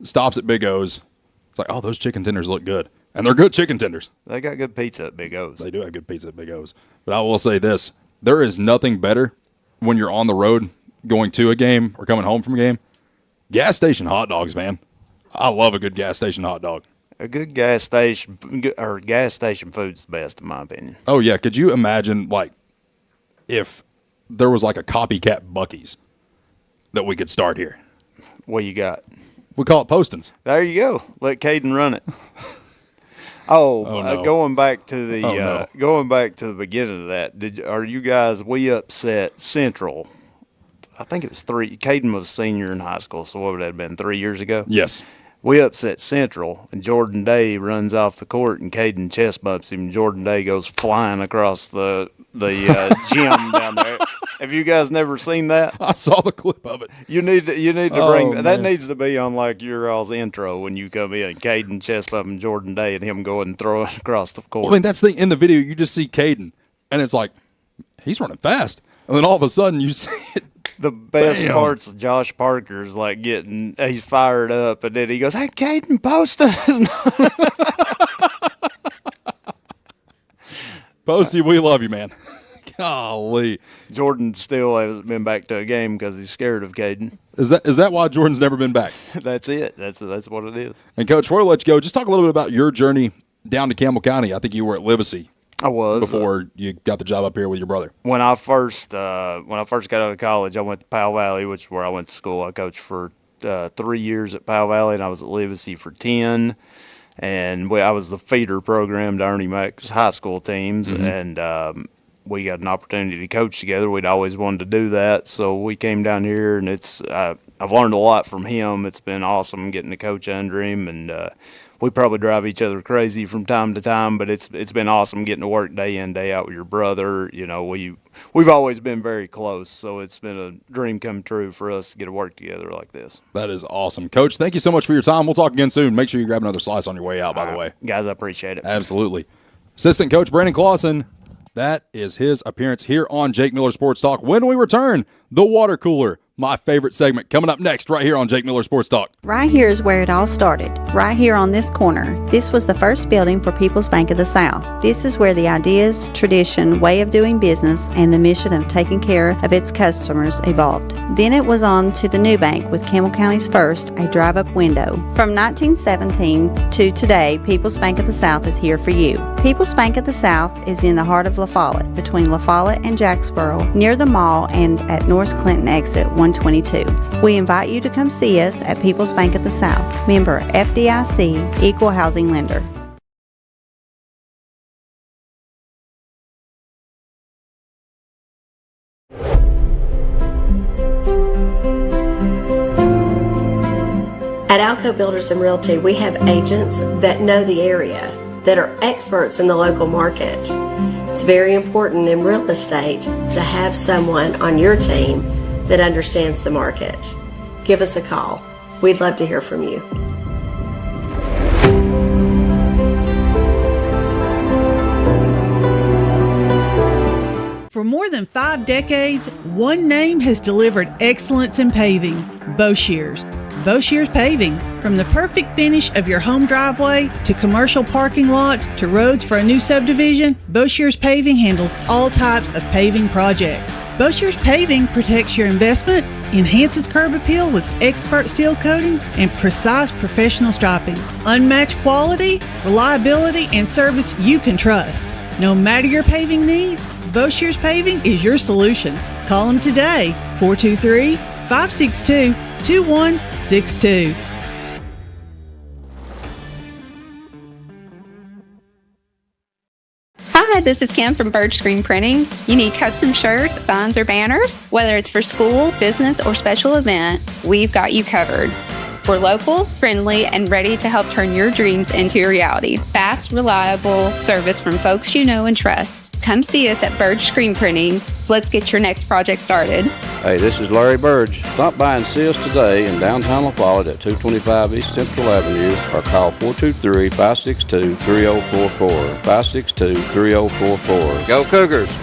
stops at Big O's. It's like, oh, those chicken tenders look good. And they're good chicken tenders. They got good pizza at Big O's. They do have good pizza at Big O's. But I will say this. There is nothing better when you're on the road going to a game or coming home from a game. Gas station hot dogs, man. I love a good gas station hot dog. A good gas station food's the best, in my opinion. Oh, yeah. Could you imagine, like, if there was, like, a copycat Buc-ee's that we could start here? What you got? We call it Poston's. There you go. Let Caden run it. No. Going back to the beginning of that, are you guys, we upset Central? I think it was 3. Caden was a senior in high school, so what would that have been, 3 years ago? Yes. We upset Central, and Jordan Day runs off the court, and Caden chest bumps him, and Jordan Day goes flying across the gym down there. Have you guys never seen that? I saw the clip of it. You need to bring that. That needs to be on like your all's intro when you come in. Caden chest bumping Jordan Day and him going and throwing across the court. I mean, that's in the video. You just see Caden, and it's like he's running fast, and then all of a sudden you see it. The best parts of Josh Parker's like he's fired up, and then he goes, "Hey, Caden, Poston." Posty, we love you, man. Golly. Jordan still hasn't been back to a game because he's scared of Caden. Is that why Jordan's never been back? That's it. That's what it is. And, Coach, before we let you go, just talk a little bit about your journey down to Campbell County. I think you were at Livesey. I was before you got the job up here with your brother. When I first got out of college, I went to Powell Valley, which is where I went to school. I coached for 3 years at Powell Valley, and I was at Livesey for 10. And I was the feeder program to Ernie Mac's high school teams, and we got an opportunity to coach together. We'd always wanted to do that, so we came down here, and I've learned a lot from him. It's been awesome getting to coach under him, and we probably drive each other crazy from time to time, but it's been awesome getting to work day in, day out with your brother. You know, we've always been very close, so it's been a dream come true for us to get to work together like this. That is awesome. Coach, thank you so much for your time. We'll talk again soon. Make sure you grab another slice on your way out, by the way. Guys, I appreciate it. Absolutely. Assistant Coach Brandon Clawson, that is his appearance here on Jake Miller Sports Talk. When we return, the water cooler, my favorite segment, coming up next right here on Jake Miller Sports Talk. Right here is where it all started, right here on this corner. This was the first building for People's Bank of the South. This is where the ideas, tradition, way of doing business, and the mission of taking care of its customers evolved. Then it was on to the new bank with Campbell County's first, a drive-up window. From 1917 to today, People's Bank of the South is here for you. People's Bank of the South is in the heart of La Follette, between La Follette and Jacksboro, near the mall and at North Clinton exit 122. We invite you to come see us at People's Bank of the South, member FDIC, equal housing lender. At Alco Builders and Realty, we have agents that know the area, that are experts in the local market. It's very important in real estate to have someone on your team that understands the market. Give us a call. We'd love to hear from you. For more than 5 decades, one name has delivered excellence in paving: Boshears. Boshears Paving. From the perfect finish of your home driveway to commercial parking lots to roads for a new subdivision, Boshears Paving handles all types of paving projects. Boshears Paving protects your investment, enhances curb appeal with expert seal coating and precise professional striping. Unmatched quality, reliability, and service you can trust. No matter your paving needs, Boshears Paving is your solution. Call them today, 423-562-2162. Hi, this is Kim from Bird Screen Printing. You need custom shirts, signs, or banners? Whether it's for school, business, or special event, we've got you covered. We're local, friendly, and ready to help turn your dreams into a reality. Fast, reliable service from folks you know and trust. Come see us at Bird Screen Printing. Let's get your next project started. Hey, this is Larry Burge. Stop by and see us today in downtown La Follette at 225 East Central Avenue or call 423-562-3044. 562-3044. Go Cougars!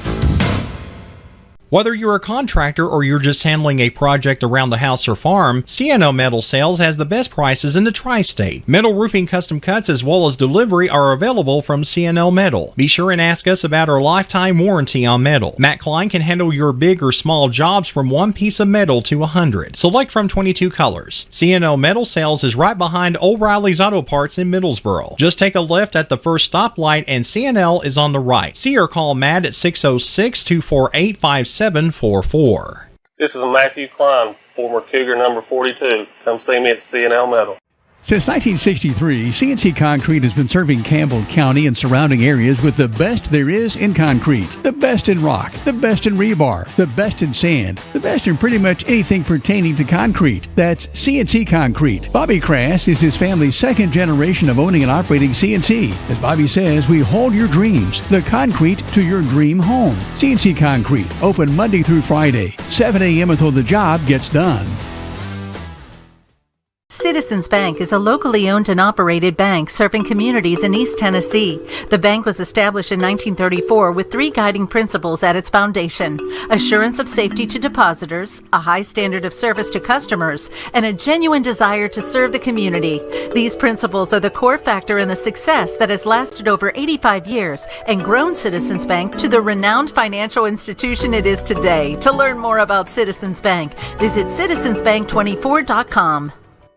Whether you're a contractor or you're just handling a project around the house or farm, CNO Metal Sales has the best prices in the tri-state. Metal roofing custom cuts as well as delivery are available from CNO Metal. Be sure and ask us about our lifetime warranty on metal. Matt Klein can handle your big or small jobs from 1 piece of metal to 100. Select from 22 colors. CNO Metal Sales is right behind O'Reilly's Auto Parts in Middlesboro. Just take a left at the first stoplight and CNL is on the right. See or call Matt at 606-248-5744. This is Matthew Klein, former Cougar number 42. Come see me at CNL Metal. Since 1963, CNC Concrete has been serving Campbell County and surrounding areas with the best there is in concrete. The best in rock, the best in rebar, the best in sand, the best in pretty much anything pertaining to concrete. That's CNC Concrete. Bobby Crass is his family's second generation of owning and operating CNC. As Bobby says, we hold your dreams, the concrete to your dream home. CNC Concrete, open Monday through Friday, 7 a.m. until the job gets done. Citizens Bank is a locally owned and operated bank serving communities in East Tennessee. The bank was established in 1934 with 3 guiding principles at its foundation: assurance of safety to depositors, a high standard of service to customers, and a genuine desire to serve the community. These principles are the core factor in the success that has lasted over 85 years and grown Citizens Bank to the renowned financial institution it is today. To learn more about Citizens Bank, visit citizensbank24.com.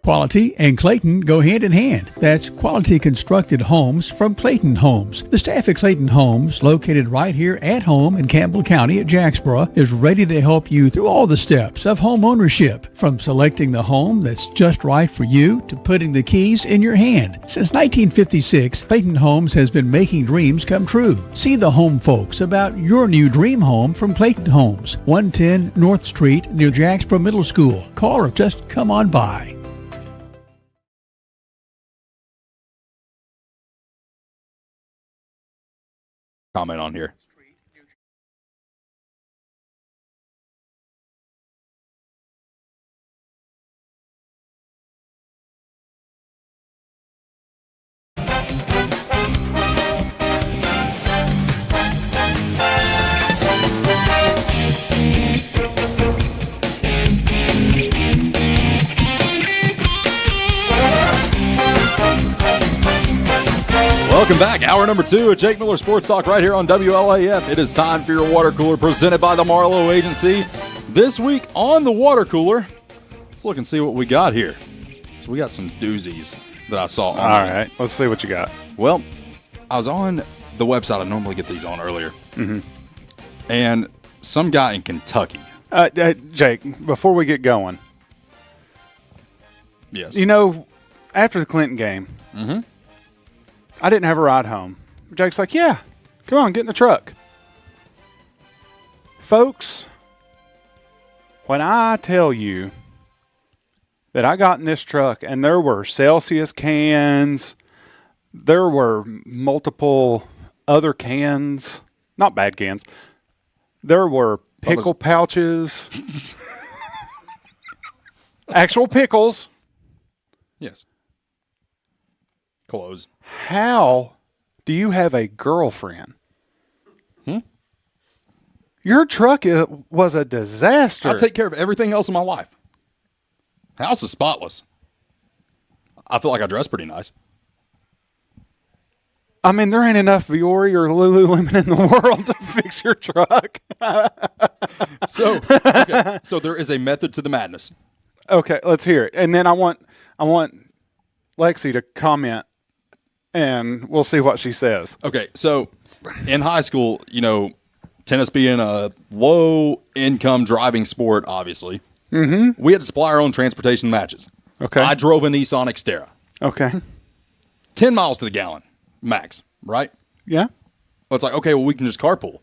Quality and Clayton go hand in hand. That's quality constructed homes from Clayton Homes. The staff at Clayton Homes, located right here at home in Campbell County at Jacksboro, is ready to help you through all the steps of home ownership, from selecting the home that's just right for you to putting the keys in your hand. Since 1956, Clayton Homes has been making dreams come true. See the home folks about your new dream home from Clayton Homes, 110 North Street near Jacksboro Middle School. Call or just come on by. Comment on here. Welcome back. Hour number 2 of Jake Miller Sports Talk right here on WLAF. It is time for your water cooler presented by the Marlowe Agency. This week on the water cooler, let's look and see what we got here. So we got some doozies that I saw. All right, let's see what you got. Well, I was on the website I normally get these on earlier, and some guy in Kentucky. Jake, before we get going, yes, you know, after the Clinton game, I didn't have a ride home. Jake's like, yeah, come on, get in the truck. Folks, when I tell you that I got in this truck and there were Celsius cans, there were multiple other cans, not bad cans, there were pickle pouches, actual pickles. Yes. Clothes. How do you have a girlfriend? Your truck was a disaster. I take care of everything else in my life. House is spotless. I feel like I dress pretty nice. I mean, there ain't enough Viore or Lululemon in the world to fix your truck. So there is a method to the madness. Okay, let's hear it. And then I want Lexi to comment, and we'll see what she says. Okay, so in high school, you know, tennis being a low-income driving sport, obviously, we had to supply our own transportation matches. Okay. I drove a Nissan Xterra. Okay. 10 miles to the gallon, max, right? Yeah. Well, it's like, okay, well, we can just carpool.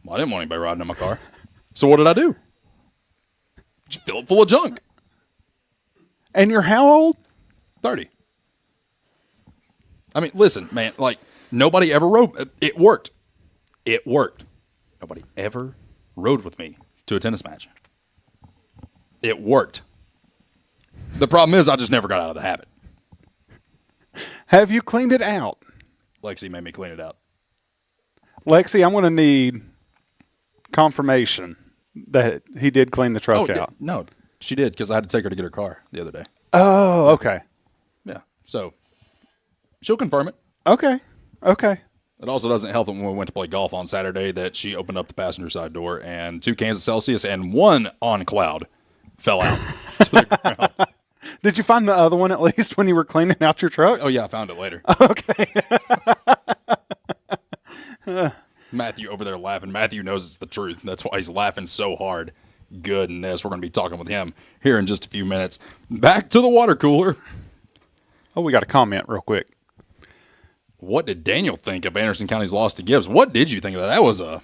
Well, I didn't want anybody riding in my car. So what did I do? Just fill it full of junk. And you're how old? 30. I mean, listen, man, like, nobody ever rode. It worked. It worked. Nobody ever rode with me to a tennis match. It worked. The problem is I just never got out of the habit. Have you cleaned it out? Lexi made me clean it out. Lexi, I'm going to need confirmation that he did clean the truck out. No, she did, because I had to take her to get her car the other day. Oh, okay. Yeah, so she'll confirm it. Okay. It also doesn't help that when we went to play golf on Saturday that she opened up the passenger side door and 2 cans of Celsius and 1 on cloud fell out to the ground. Did you find the other one at least when you were cleaning out your truck? Oh, yeah, I found it later. Okay. Matthew over there laughing. Matthew knows it's the truth. That's why he's laughing so hard. Goodness, we're going to be talking with him here in just a few minutes. Back to the water cooler. Oh, we got a comment real quick. What did Daniel think of Anderson County's loss to Gibbs? What did you think of that? That was a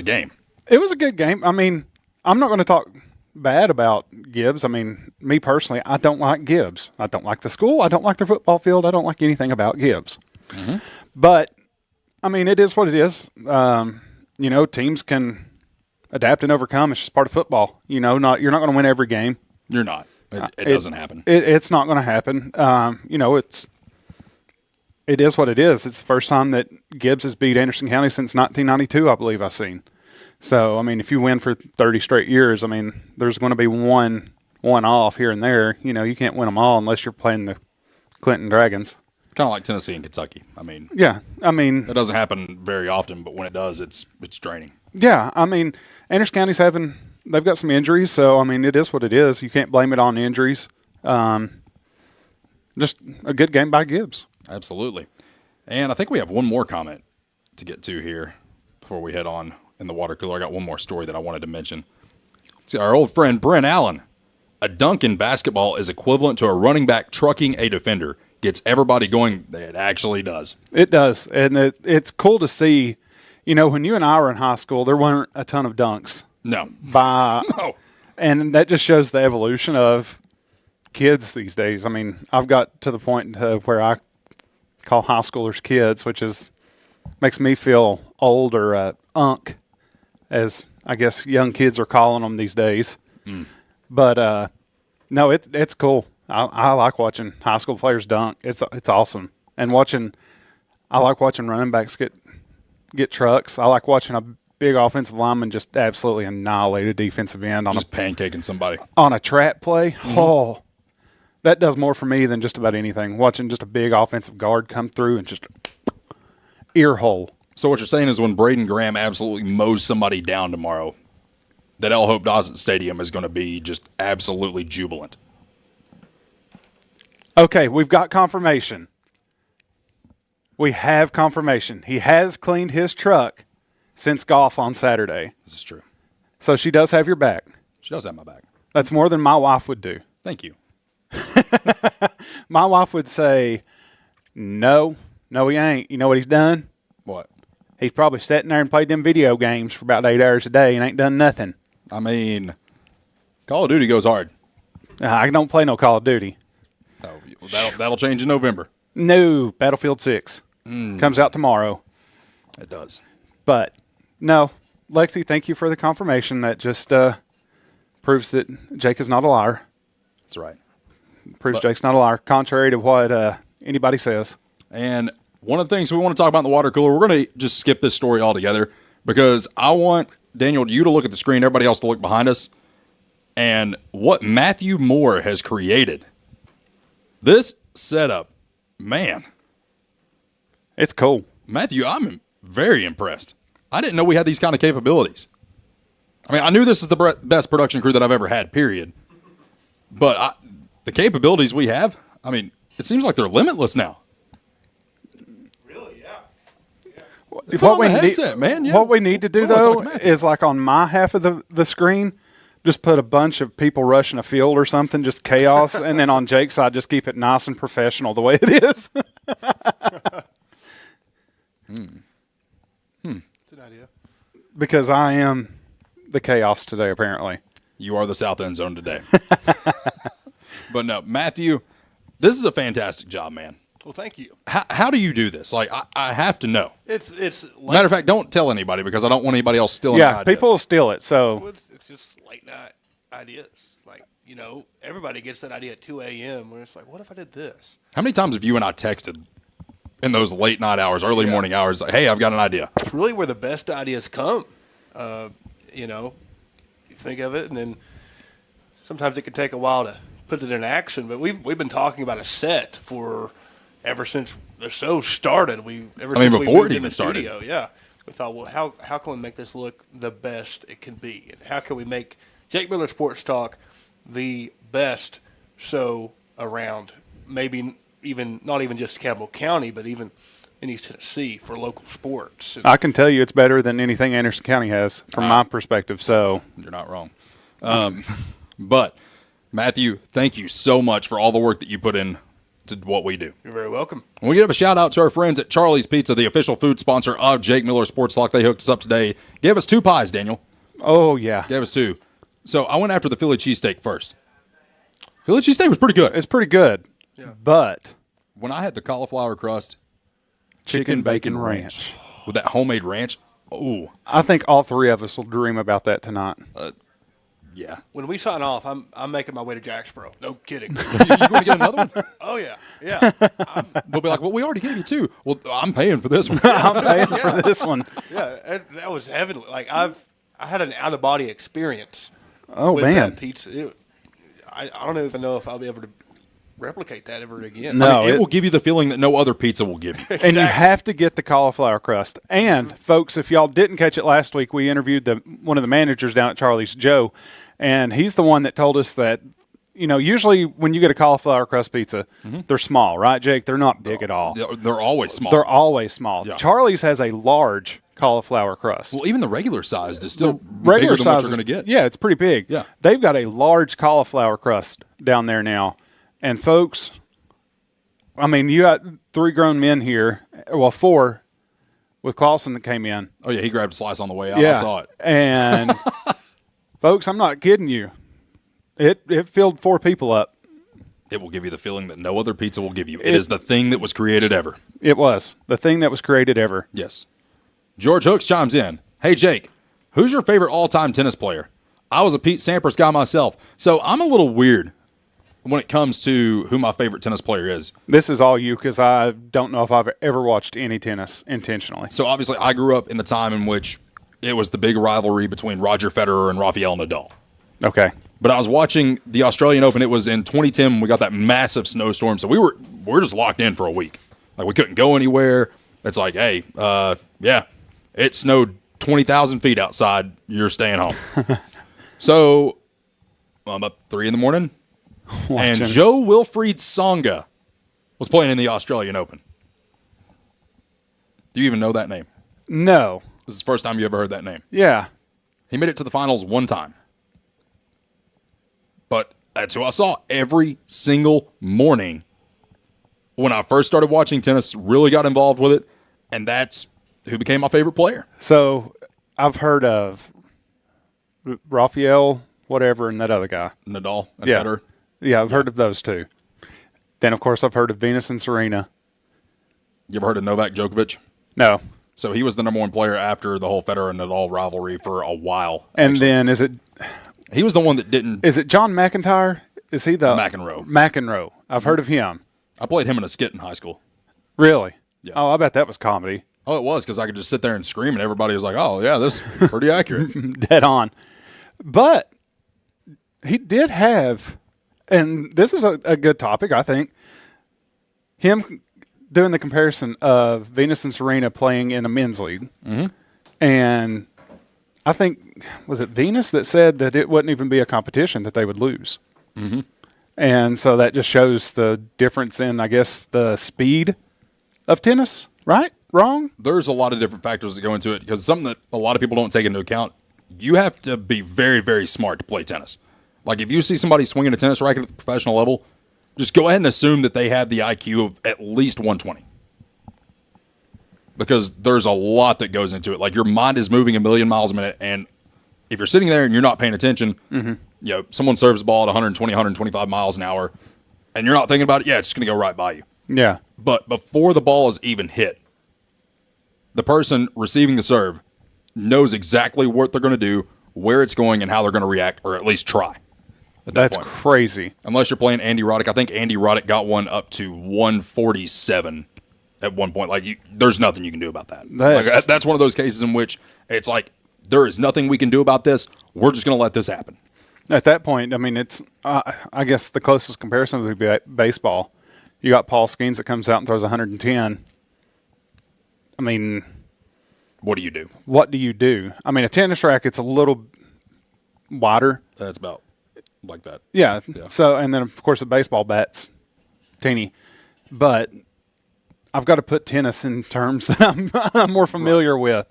game. It was a good game. I mean, I'm not going to talk bad about Gibbs. I mean, me personally, I don't like Gibbs. I don't like the school. I don't like their football field. I don't like anything about Gibbs. But, I mean, it is what it is. You know, teams can adapt and overcome. It's just part of football. You know, you're not going to win every game. You're not. It doesn't happen. It's not going to happen. You know, it is what it is. It's the first time that Gibbs has beat Anderson County since 1992, I believe I've seen. So, I mean, if you win for 30 straight years, I mean, there's going to be one off here and there. You know, you can't win them all unless you're playing the Clinton Dragons. Kind of like Tennessee and Kentucky. I mean, yeah. I mean, it doesn't happen very often, but when it does, it's draining. Yeah. I mean, Anderson County's they've got some injuries, so I mean, it is what it is. You can't blame it on injuries. just a good game by Gibbs. Absolutely. And I think we have one more comment to get to here before we head on in the water cooler. I got one more story that I wanted to mention. See, our old friend Brent Allen. A dunk in basketball is equivalent to a running back trucking a defender. Gets everybody going. It actually does. It does. And it's cool to see. You know, when you and I were in high school, there weren't a ton of dunks. No. No. And that just shows the evolution of kids these days. I mean, I've got to the point where I call high schoolers kids, which makes me feel old or unk, as I guess young kids are calling them these days. But no, it's cool. I like watching high school players dunk. It's awesome. And I like watching running backs get trucks. I like watching a big offensive lineman just absolutely annihilate a defensive end on just pancaking somebody on a trap play. Oh, that does more for me than just about anything. Watching just a big offensive guard come through and just ear hole. So what you're saying is when Braden Graham absolutely mows somebody down tomorrow, that El Hope Dawson Stadium is going to be just absolutely jubilant. Okay, we've got confirmation. We have confirmation. He has cleaned his truck since golf on Saturday. This is true. So she does have your back. She does have my back. That's more than my wife would do. Thank you. My wife would say, no, he ain't. You know what he's done? What? He's probably sitting there and played them video games for about 8 hours a day and ain't done nothing. I mean, Call of Duty goes hard. I don't play no Call of Duty. Oh, that'll change in November. No, Battlefield 6 comes out tomorrow. It does. But, no, Lexi, thank you for the confirmation. That just proves that Jake is not a liar. That's right. Proves Jake's not a liar, contrary to what anybody says. And one of the things we want to talk about in the water cooler, we're going to just skip this story altogether because I want, Daniel, you to look at the screen, everybody else to look behind us, and what Matthew Moore has created. This setup, man. It's cool. Matthew, I'm very impressed. I didn't know we had these kind of capabilities. I mean, I knew this is the best production crew that I've ever had, period. But the capabilities we have, I mean, it seems like they're limitless now. Really, yeah. What we need to do, though, is like on my half of the screen, just put a bunch of people rushing a field or something, just chaos. And then on Jake's side, just keep it nice and professional the way it is. It's an idea. Because I am the chaos today, apparently. You are the south end zone today. But no, Matthew, this is a fantastic job, man. Well, thank you. How do you do this? Like, I have to know. It's matter of fact, don't tell anybody because I don't want anybody else stealing ideas. People will steal it. So well, it's just late night ideas. Like, you know, everybody gets that idea at 2 a.m. where it's like, what if I did this? How many times have you and I texted in those late night hours, early morning hours, like, hey, I've got an idea? It's really where the best ideas come. You know, you think of it, and then sometimes it can take a while to put it in action. But we've been talking about a set for ever since the show started. Since we before moved it in the even started. studio, yeah. We thought, well, how can we make this look the best it can be, and how can we make Jake Miller Sports Talk the best show around? Maybe even not even just Campbell County, but even in East Tennessee for local sports. I can tell you it's better than anything Anderson County has from my perspective. So you're not wrong. But Matthew, thank you so much for all the work that you put in to what we do. You're very welcome. And we give a shout out to our friends at Charlie's Pizza, the official food sponsor of Jake Miller Sports Talk. They hooked us up today. Gave us 2 pies, Daniel. Oh, yeah. Gave us 2. So I went after the Philly cheesesteak first. Philly cheesesteak was pretty good. It's pretty good. Yeah. But when I had the cauliflower crust, chicken bacon ranch with that homemade ranch, oh. I think all 3 of us will dream about that tonight. Yeah. When we sign off, I'm making my way to Jacksboro. No kidding. You going to get another one? Oh, yeah. They'll be like, well, we already gave you 2. Well, I'm paying for this one. I'm paying for this one. Yeah, that was heavenly. Like, I had an out-of-body experience. Oh, with man. That pizza. I don't even know if I'll be able to replicate that ever again. No, it will give you the feeling that no other pizza will give you. And you have to get the cauliflower crust. And, folks, if y'all didn't catch it last week, we interviewed one of the managers down at Charlie's, Joe, and he's the one that told us that, usually when you get a cauliflower crust pizza, they're small, right, Jake? They're not big at all. They're always small. They're always small. Yeah. Charlie's has a large cauliflower crust. Well, even the regular sized is still Regular bigger than what size you're going to get. Yeah, it's pretty big. Yeah. They've got a large cauliflower crust down there now. And folks, I mean, you got 3 grown men here, well, 4 with Clawson that came in. Oh, yeah, he grabbed a slice on the way out. Yeah. I saw it. And folks, I'm not kidding you. It filled 4 people up. It will give you the feeling that no other pizza will give you. It is the thing that was created ever. It was. The thing that was created ever. Yes. George Hooks chimes in. Hey, Jake, who's your favorite all-time tennis player? I was a Pete Sampras guy myself, so I'm a little weird when it comes to who my favorite tennis player is. This is all you because I don't know if I've ever watched any tennis intentionally. So obviously I grew up in the time in which it was the big rivalry between Roger Federer and Rafael Nadal. Okay. But I was watching the Australian Open. It was in 2010 when we got that massive snowstorm. So we're just locked in for a week. Like we couldn't go anywhere. It's like, hey, yeah, it snowed 20,000 feet outside. You're staying home. So I'm up 3 a.m. and Joe Wilfried Tsonga was playing in the Australian Open. Do you even know that name? No. This is the first time you ever heard that name. Yeah. He made it to the finals 1 time. But that's who I saw every single morning when I first started watching tennis, really got involved with it, and that's who became my favorite player. So I've heard of Rafael, whatever, and that other guy. Nadal and Federer. Yeah, I've heard of those 2. Then, of course, I've heard of Venus and Serena. You ever heard of Novak Djokovic? No. So he was the number 1 player after the whole Federer and Nadal rivalry for a while. And then is it... He was the one that didn't... Is it John McIntyre? Is he the... McEnroe. McEnroe. I've heard of him. I played him in a skit in high school. Really? Yeah. Oh, I bet that was comedy. Oh, it was, because I could just sit there and scream, and everybody was like, oh, yeah, this is pretty accurate. Dead on. But he did have, and this is a good topic, I think, him doing the comparison of Venus and Serena playing in a men's league. Mm-hmm. And I think, was it Venus that said that it wouldn't even be a competition, that they would lose? Mm-hmm. And so that just shows the difference in, I guess, the speed of tennis, right? Wrong? There's a lot of different factors that go into it, because something that a lot of people don't take into account, you have to be very, very smart to play tennis. Like, if you see somebody swinging a tennis racket at the professional level, just go ahead and assume that they have the IQ of at least 120. Because there's a lot that goes into it. Like, your mind is moving a million miles a minute, and if you're sitting there and you're not paying attention, someone serves the ball at 120, 125 miles an hour, and you're not thinking about it, it's just going to go right by you. Yeah. But before the ball is even hit, the person receiving the serve knows exactly what they're going to do, where it's going, and how they're going to react, or at least try. That's crazy. Unless you're playing Andy Roddick. I think Andy Roddick got one up to 147 at one point. Like, there's nothing you can do about that. That's one of those cases in which it's like, there is nothing we can do about this. We're just going to let this happen. At that point, I mean, it's, I guess the closest comparison would be baseball. You got Paul Skeens that comes out and throws 110. I mean, what do you do? What do you do? I mean, a tennis racket's a little wider. That's about like that. Yeah. So, and then of course the baseball bat's teeny, but I've got to put tennis in terms that I'm more familiar with.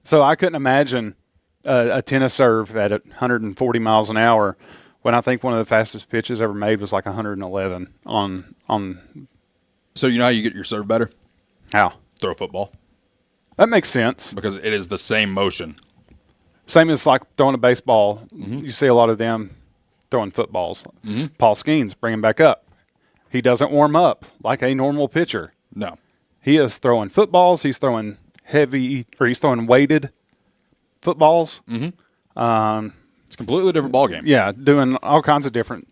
So I couldn't imagine a tennis serve at 140 miles an hour when I think one of the fastest pitches ever made was like 111 on. So you know how you get your serve better? How? Throw a football. That makes sense. Because it is the same motion. Same as like throwing a baseball. Mm-hmm. You see a lot of them throwing footballs. Mm-hmm. Paul Skeens, bring him back up. He doesn't warm up like a normal pitcher. No. He is throwing footballs. He's throwing he's throwing weighted footballs. Mm-hmm. It's a completely different ballgame. Yeah, doing all kinds of different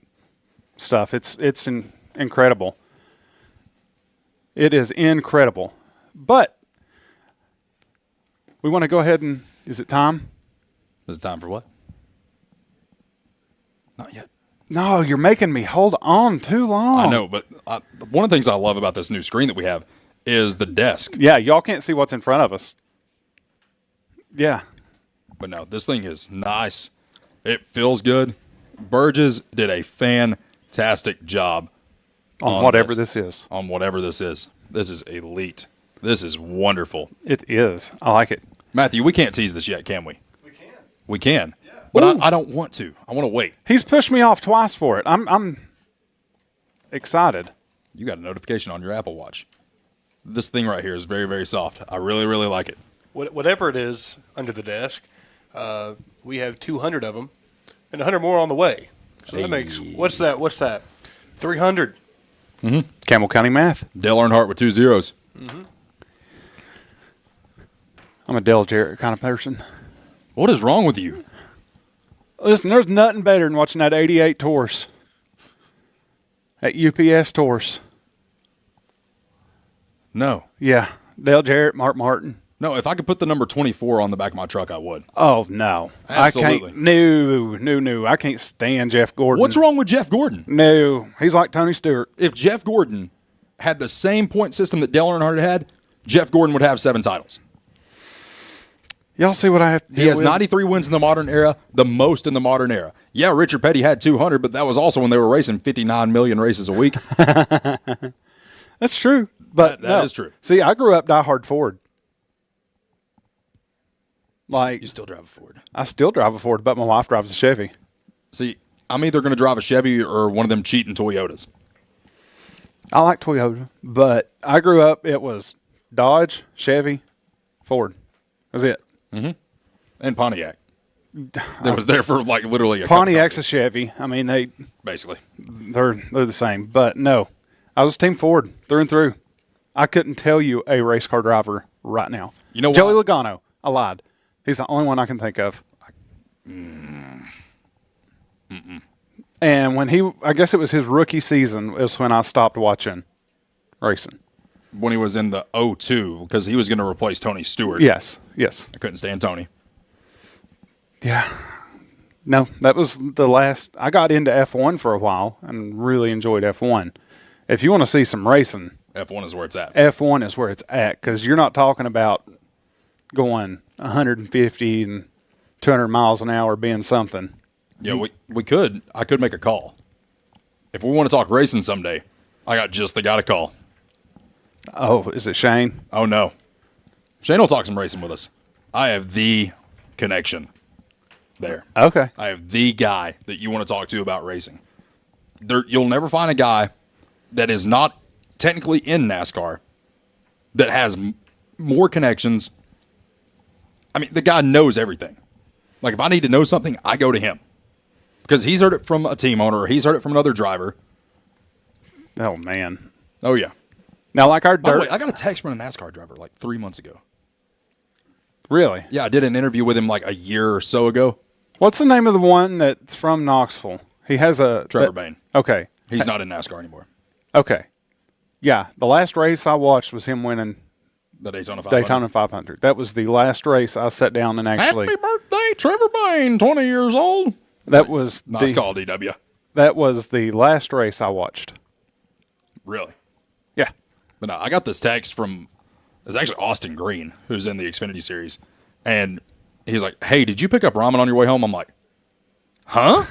stuff. It's incredible. It is incredible. But we want to go ahead and, is it time? Is it time for what? Not yet. No, you're making me hold on too long. I know, but one of the things I love about this new screen that we have is the desk. Yeah, y'all can't see what's in front of us. Yeah. But no, this thing is nice. It feels good. Burgess did a fantastic fantastic job on whatever this is. On whatever this is. This is elite. This is wonderful. It is. I like it. Matthew, we can't tease this yet, can we? We can. Yeah. But I don't want to. I want to wait. He's pushed me off twice for it. I'm excited. You got a notification on your Apple Watch. This thing right here is very, very soft. I really, really like it. Whatever it is under the desk, we have 200 of them and 100 more on the way. So that makes, what's that? 300. Mm-hmm. Camel County math. Dale Earnhardt with 2 zeros. Mm-hmm. I'm a Dale Jarrett kind of person. What is wrong with you? Listen, there's nothing better than watching that 88 Taurus. That UPS Taurus. No. Yeah. Dale Jarrett, Mark Martin. No, if I could put the number 24 on the back of my truck, I would. Oh, no. Absolutely. I can't. No. I can't stand Jeff Gordon. What's wrong with Jeff Gordon? No. He's like Tony Stewart. If Jeff Gordon had the same point system that Dale Earnhardt had, Jeff Gordon would have 7 titles. Y'all see what I have to do He has with? 93 wins in the modern era, the most in the modern era. Yeah, Richard Petty had 200, but that was also when they were racing 59 million races a week. That's true. But that is true. See, I grew up diehard Ford. You still drive a Ford. I still drive a Ford, but my wife drives a Chevy. See, I'm either going to drive a Chevy or one of them cheating Toyotas. I like Toyota, but I grew up, it was Dodge, Chevy, Ford. That was it. Mm-hmm. And Pontiac. That was there for like literally a Pontiac's a Chevy. I mean, basically they're the same. But no, I was Team Ford through and through. I couldn't tell you a race car driver right now. You know what? Joey Logano. I lied. He's the only one I can think of. And when I guess it was his rookie season, is when I stopped watching racing. When he was in the 02, because he was going to replace Tony Stewart. Yes. I couldn't stand Tony. Yeah. No, that was the last. I got into F1 for a while and really enjoyed F1. If you want to see some racing, F1 is where it's at. F1 is where it's at, because you're not talking about going 150 and 200 miles an hour being something. Yeah, we could. I could make a call. If we want to talk racing someday, I got just the guy to call. Oh, is it Shane? Oh, no. Shane will talk some racing with us. I have the connection there. Okay. I have the guy that you want to talk to about racing. You'll never find a guy that is not technically in NASCAR that has more connections. I mean, the guy knows everything. Like, if I need to know something, I go to him. Because he's heard it from a team owner, or he's heard it from another driver. Oh, man. Oh, yeah. Now, like our By the dirt. way, I got a text from a NASCAR driver like 3 months ago. Really? Yeah, I did an interview with him like a year or so ago. What's the name of the one that's from Knoxville? He has a... Trevor Bain. Okay. He's not in NASCAR anymore. Okay. Yeah, the last race I watched was him winning the Daytona 500. Daytona 500. That was the last race I sat down and actually... Happy birthday, Trevor Bain, 20 years old. That was nice call, DW. That was the last race I watched. Really? Yeah. But no, I got this text from, it was actually Austin Green, who's in the Xfinity Series. And he's like, hey, did you pick up ramen on your way home? I'm like, huh?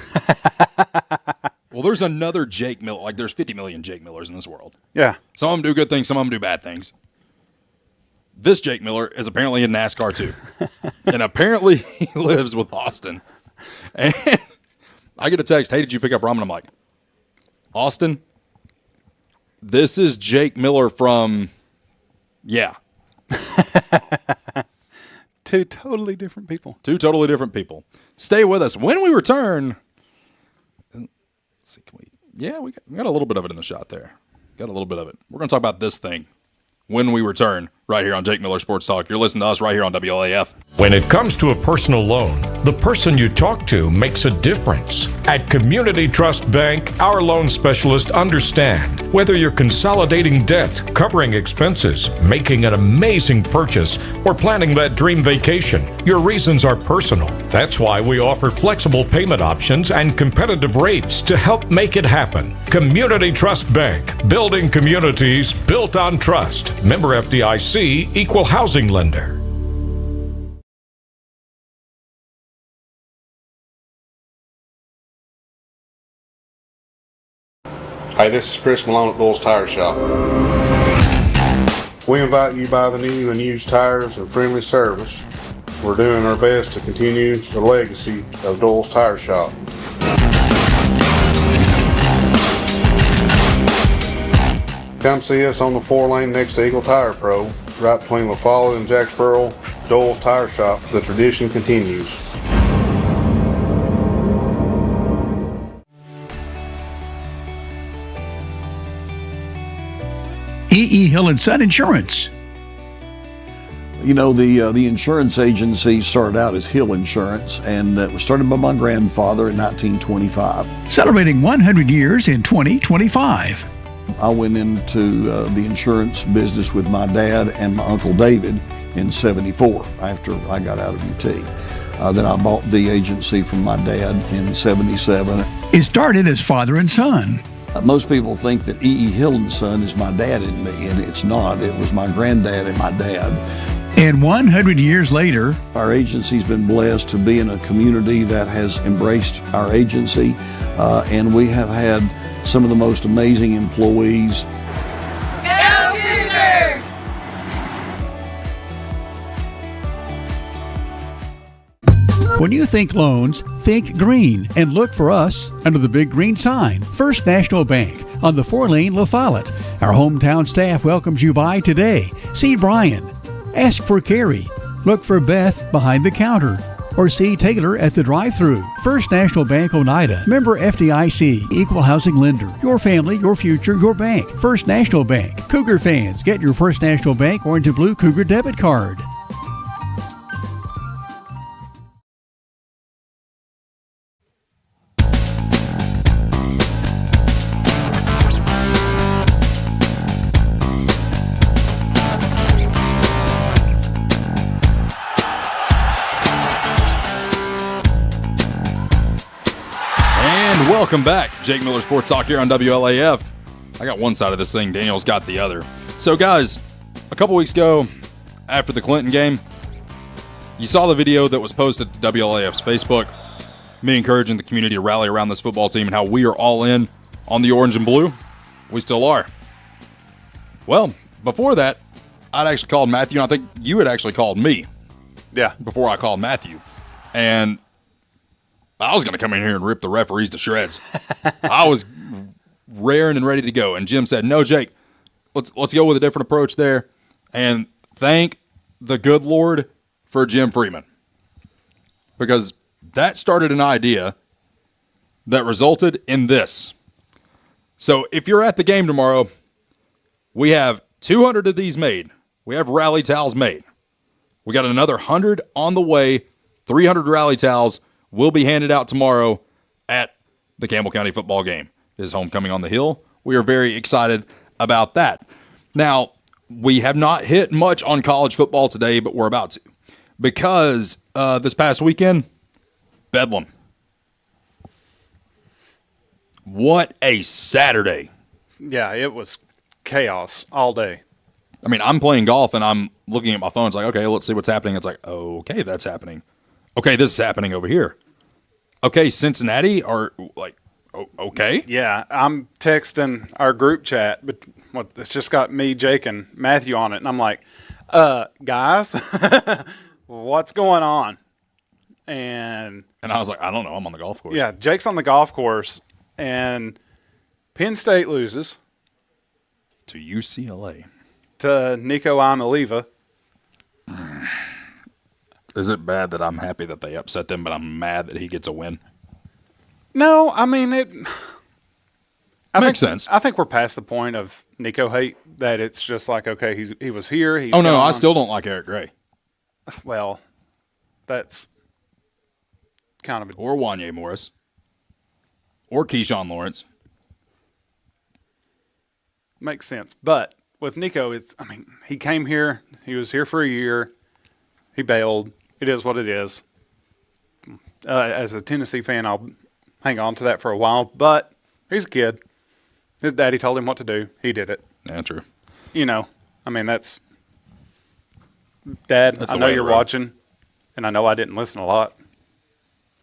Well, there's another Jake Miller. Like, there's 50 million Jake Millers in this world. Yeah. Some of them do good things, some of them do bad things. This Jake Miller is apparently in NASCAR, too. And apparently he lives with Austin. And I get a text, hey, did you pick up ramen? I'm like, Austin, this is Jake Miller from, yeah. Two totally different people. Two totally different people. Stay with us. When we return, let's see, we got a little bit of it in the shot there. Got a little bit of it. We're going to talk about this thing when we return right here on Jake Miller Sports Talk. You're listening to us right here on WLAF. When it comes to a personal loan, the person you talk to makes a difference. At Community Trust Bank, our loan specialists understand whether you're consolidating debt, covering expenses, making an amazing purchase, or planning that dream vacation, your reasons are personal. That's why we offer flexible payment options and competitive rates to help make it happen. Community Trust Bank, building communities built on trust. Member FDIC, equal housing lender. Hey, this is Chris Malone at Bull's Tire Shop. We invite you to buy the new and used tires and friendly service. We're doing our best to continue the legacy of Doyle's Tire Shop. Come see us on the 4-lane next to Eagle Tire Pro, right between La Follette and Jacksboro. Doyle's Tire Shop. The tradition continues. E.E. Hill & Son Insurance. You know, the insurance agency started out as Hill Insurance, and it was started by my grandfather in 1925. Celebrating 100 years in 2025. I went into the insurance business with my dad and my Uncle David in 74 after I got out of UT. Then I bought the agency from my dad in 77. It started as father and son. Most people think that E.E. Hill & Son is my dad and me, and it's not. It was my granddad and my dad. And 100 years later, our agency's been blessed to be in a community that has embraced our agency, and we have had some of the most amazing employees. Go Cougars! When you think loans, think green and look for us under the big green sign, First National Bank on the 4-lane La Follette. Our hometown staff welcomes you by today. See Brian. Ask for Carrie. Look for Beth behind the counter. Or see Taylor at the drive-thru. First National Bank Oneida. Member FDIC. Equal housing lender. Your family, your future, your bank. First National Bank. Cougar fans, get your First National Bank Orange and Blue Cougar debit card. Welcome back. Jake Miller Sports Talk here on WLAF. I got one side of this thing. Daniel's got the other. So, guys, a couple weeks ago, after the Clinton game, you saw the video that was posted to WLAF's Facebook, me encouraging the community to rally around this football team and how we are all in on the orange and blue. We still are. Well, before that, I'd actually called Matthew, and I think you had actually called me. Yeah. Before I called Matthew. And I was going to come in here and rip the referees to shreds. I was raring and ready to go. And Jim said, no, Jake, let's go with a different approach there. And thank the good Lord for Jim Freeman. Because that started an idea that resulted in this. So if you're at the game tomorrow, we have 200 of these made. We have rally towels made. We got another 100 on the way, 300 rally towels will be handed out tomorrow at the Campbell County football game. It is homecoming on the hill. We are very excited about that. Now, we have not hit much on college football today, but we're about to. Because this past weekend, Bedlam. What a Saturday. Yeah, it was chaos all day. I mean, I'm playing golf and I'm looking at my phone. It's like, okay, let's see what's happening. It's like, okay, that's happening. Okay, this is happening over here. Okay, Cincinnati are like, okay. Yeah, I'm texting our group chat, but it's just got me, Jake, and Matthew on it. And I'm like, guys, what's going on? And I was like, I don't know. I'm on the golf course. Yeah, Jake's on the golf course, and Penn State loses. To UCLA. To Nico Imaliva. Is it bad that I'm happy that they upset them, but I'm mad that he gets a win? No, I mean, makes sense. I think we're past the point of Nico hate, that it's just like, okay, he was here. He's no, I gone. still don't like Eric Gray. Well, that's kind of... Or Wanye Morris. Or Keyshawn Lawrence. Makes sense. But with Nico, he came here. He was here for a year. He bailed. It is what it is. As a Tennessee fan, I'll hang on to that for a while. But he's a kid. His daddy told him what to do. He did it. Yeah, true. That's... Dad, That's I the know way you're it rolled. watching, and I know I didn't listen a lot.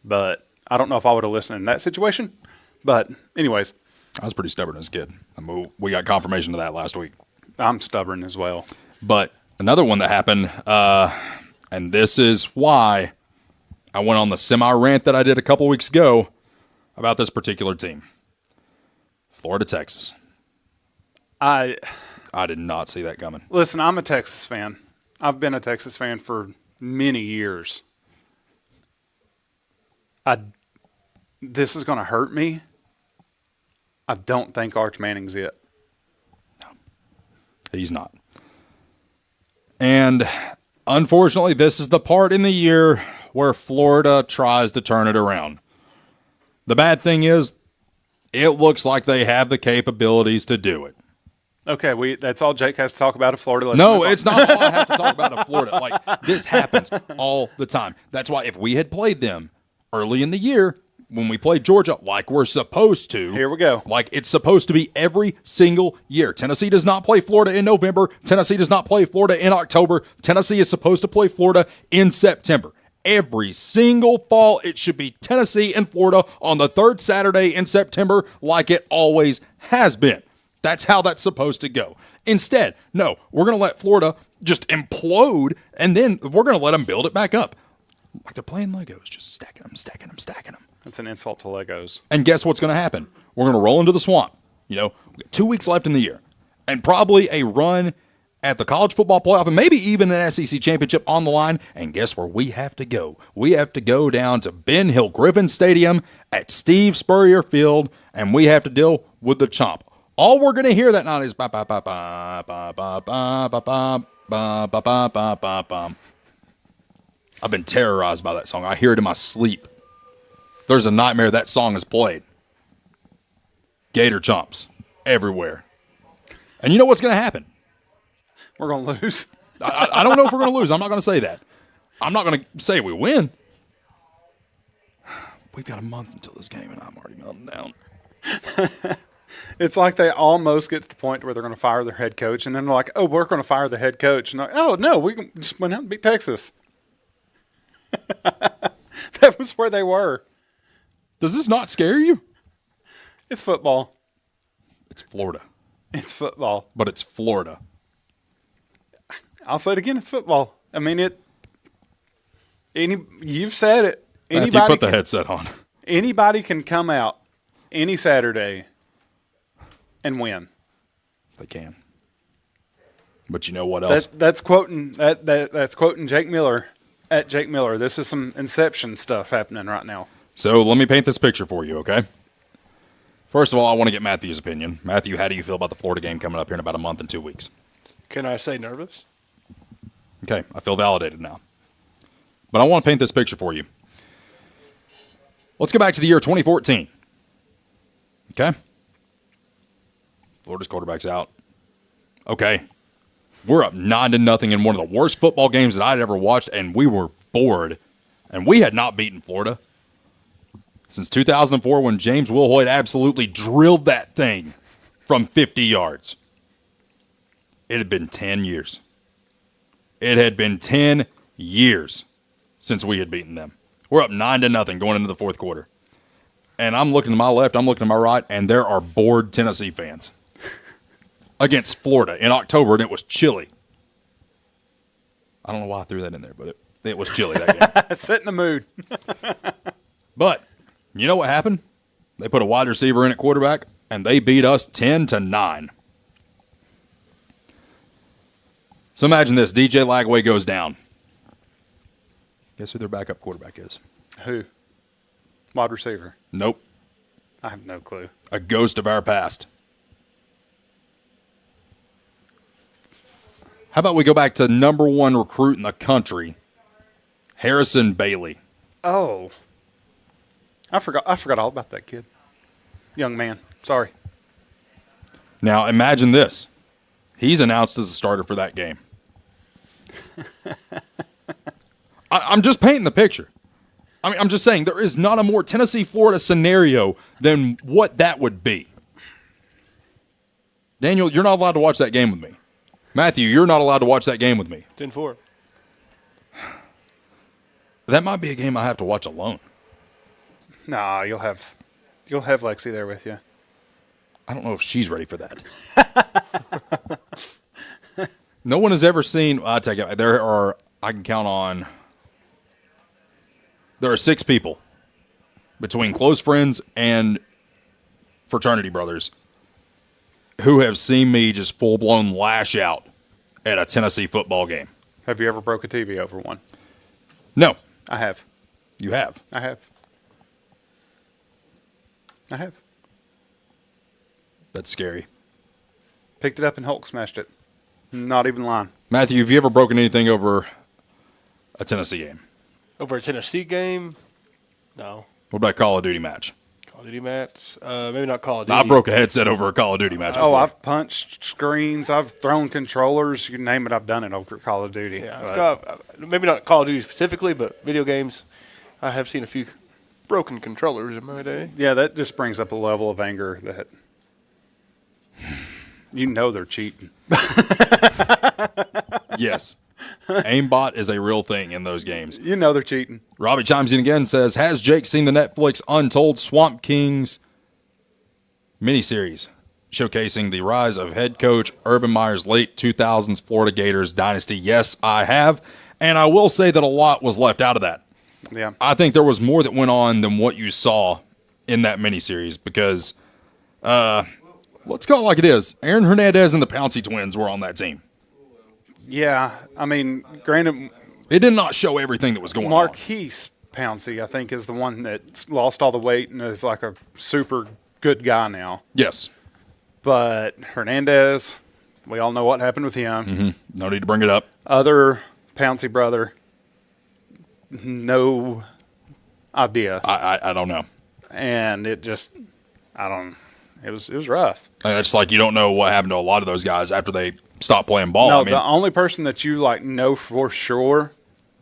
But I don't know if I would have listened in that situation. But anyways. I was pretty stubborn as a kid. I mean, we got confirmation of that last week. I'm stubborn as well. But another one that happened, and this is why I went on the semi-rant that I did a couple weeks ago about this particular team. Florida, Texas. I did not see that coming. Listen, I'm a Texas fan. I've been a Texas fan for many years. This is going to hurt me. I don't think Arch Manning's it. No, he's not. And unfortunately, this is the part in the year where Florida tries to turn it around. The bad thing is, it looks like they have the capabilities to do it. Okay, that's all Jake has to talk about of Florida. No, it's not all I have to talk about of Florida. Like, this happens all the time. That's why if we had played them early in the year, when we played Georgia, like we're supposed to. Here we go. Like it's supposed to be every single year. Tennessee does not play Florida in November. Tennessee does not play Florida in October. Tennessee is supposed to play Florida in September. Every single fall, it should be Tennessee and Florida on the third Saturday in September like it always has been. That's how that's supposed to go. Instead, no, we're going to let Florida just implode, and then we're going to let them build it back up. Like they're playing Legos, just stacking them, stacking them, stacking them. That's an insult to Legos. And guess what's going to happen? We're going to roll into the swamp. You know, we got 2 weeks left in the year, and probably a run at the college football playoff, and maybe even an SEC championship on the line. And guess where we have to go? We have to go down to Ben Hill Griffin Stadium at Steve Spurrier Field, and we have to deal with the chomp. All we're going to hear that night is ba ba ba ba ba ba ba ba ba ba ba ba ba ba. I've been terrorized by that song. I hear it in my sleep. There's a nightmare that song is played. Gator chomps everywhere. And you know what's going to happen? We're going to lose. I don't know if we're going to lose. I'm not going to say that. I'm not going to say we win. We've got a month until this game, and I'm already melting down. It's like they almost get to the point where they're going to fire their head coach, and then they're like, oh, we're going to fire the head coach. And they're like, oh, no, we just went out and beat Texas. That was where they were. Does this not scare you? It's football. It's Florida. It's football. But it's Florida. I'll say it again. It's football. I mean, you've said it. Matthew, put the headset on. Anybody can come out any Saturday and win. They can. But you know what else? That's quoting Jake Miller at Jake Miller. This is some Inception stuff happening right now. So let me paint this picture for you, okay? First of all, I want to get Matthew's opinion. Matthew, how do you feel about the Florida game coming up here in about a month and 2 weeks? Can I say nervous? Okay, I feel validated now. But I want to paint this picture for you. Let's go back to the year 2014. Okay? Florida's quarterback's out. Okay. We're up 9-0 in one of the worst football games that I'd ever watched, and we were bored. And we had not beaten Florida since 2004 when James Wilhoit absolutely drilled that thing from 50 yards. It had been 10 years. It had been 10 years since we had beaten them. We're up 9-0 going into the fourth quarter. And I'm looking to my left, I'm looking to my right, and there are bored Tennessee fans against Florida in October, and it was chilly. I don't know why I threw that in there, but it was chilly that game. Set in the mood. But you know what happened? They put a wide receiver in at quarterback, and they beat us 10-9. So imagine this. DJ Lagway goes down. Guess who their backup quarterback is? Who? Wide receiver? Nope. I have no clue. A ghost of our past. How about we go back to number one recruit in the country, Harrison Bailey. Oh. I forgot all about that kid. Young man. Sorry. Now imagine this. He's announced as a starter for that game. I'm just painting the picture. I mean, I'm just saying there is not a more Tennessee-Florida scenario than what that would be. Daniel, you're not allowed to watch that game with me. Matthew, you're not allowed to watch that game with me. 10-4. That might be a game I have to watch alone. Nah, you'll have Lexi there with you. I don't know if she's ready for that. No one has ever seen. I take it. I can count on. There are 6 people between close friends and fraternity brothers who have seen me just full blown lash out at a Tennessee football game. Have you ever broke a TV over one? No, I have. you have. I have. That's scary. Picked it up and Hulk smashed it. Not even lying. Matthew, have you ever broken anything over a Tennessee game? Over a Tennessee game? No. What about a Call of Duty match? Call of Duty match? Maybe not Call of Duty. I broke a headset over a Call of Duty match. Oh, I've punched screens. I've thrown controllers. You name it, I've done it over Call of Duty. Yeah, I've got, maybe not Call of Duty specifically, but video games. I have seen a few broken controllers in my day. Yeah, that just brings up a level of anger that you know they're cheating. Yes. Aimbot is a real thing in those games. You know they're cheating. Robbie chimes in again and says, has Jake seen the Netflix Untold Swamp Kings miniseries showcasing the rise of head coach Urban Meyer's late 2000s Florida Gators dynasty? Yes, I have. And I will say that a lot was left out of that. Yeah. I think there was more that went on than what you saw in that miniseries because, let's call it like it is. Aaron Hernandez and the Pouncey twins were on that team. Yeah, I mean, granted, it did not show everything that was going on. Marquise Pouncey, I think, is the one that lost all the weight and is like a super good guy now. Yes. But Hernandez, we all know what happened with him. Mm-hmm. No need to bring it up. Other Pouncey brother, no idea. I don't know. And it just, it was rough. It's like you don't know what happened to a lot of those guys after they stopped playing ball. No, the only person that you know for sure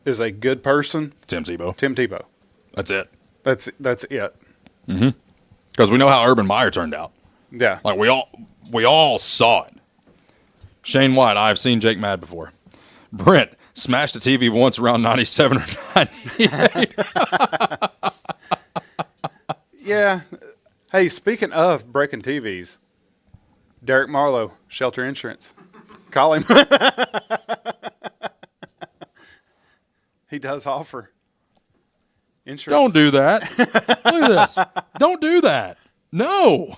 is a good person. Tim Tebow. That's it. That's it. Mm-hmm. Because we know how Urban Meyer turned out. Yeah. Like we all saw it. Shane White, I have seen Jake mad before. Brent smashed a TV once around 97 or 98. Yeah. Hey, speaking of breaking TVs, Derek Marlowe, Shelter Insurance. Call him. He does offer insurance. Don't do that. Look at this. Don't do that. No.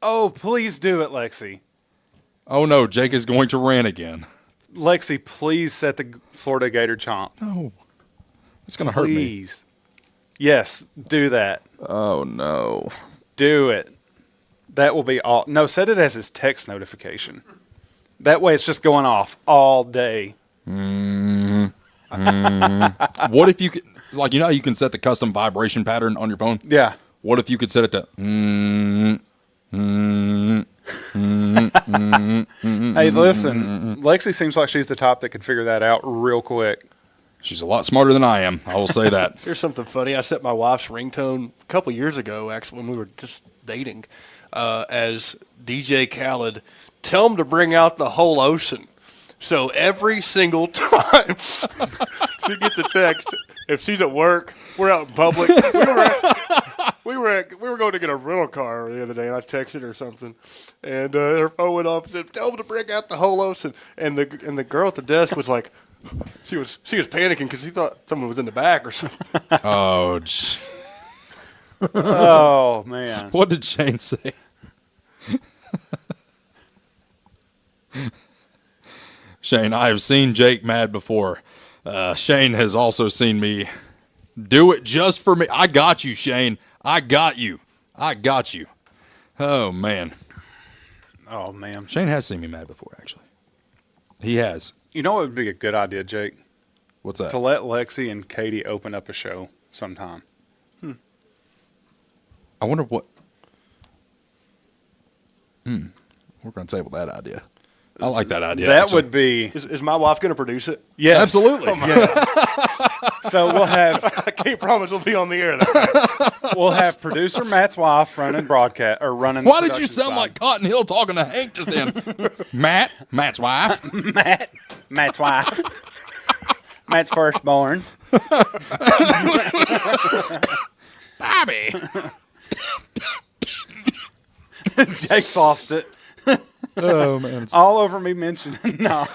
Oh, please do it, Lexi. Oh, no. Jake is going to rant again. Lexi, please set the Florida Gator chomp. No. It's going to hurt me. Please. Yes, do that. Oh, no. Do it. That will be all. No, set it as his text notification. That way it's just going off all day. What if you could, like, you know how you can set the custom vibration pattern on your phone? Yeah. What if you could set it to Hey, listen, Lexi seems like she's the type that could figure that out real quick. She's a lot smarter than I am. I will say that. Here's something funny. I set my wife's ringtone a couple years ago, actually, when we were just dating, as DJ Khaled, tell him to bring out the whole ocean. So every single time she gets a text, if she's at work, we're out in public. We were going to get a rental car the other day, and I texted her something, and her phone went off and said, "Tell him to bring out the whole ocean." And the girl at the desk was like, she was panicking because she thought someone was in the back or something. Oh, oh man! What did Shane say? Shane, I have seen Jake mad before. Shane has also seen me do it just for me. I got you, Shane. I got you. Oh, man. Oh, man. Shane has seen me mad before, actually. He has. You know what would be a good idea, Jake? What's that? To let Lexi and Katie open up a show sometime. I wonder what... We're going to table that idea. I like that idea. That actually. would be... Is my wife going to produce it? Yes. Absolutely. Oh, yes. So we'll have... I can't promise we'll be on the air that night. We'll have producer Matt's wife running broadcast, or running... Why did you sound like Cotton Hill talking to Hank just then? Matt's wife. Matt's wife. Matt's firstborn. Bobby. Jake's lost it. Oh, man. All over me mentioning. No.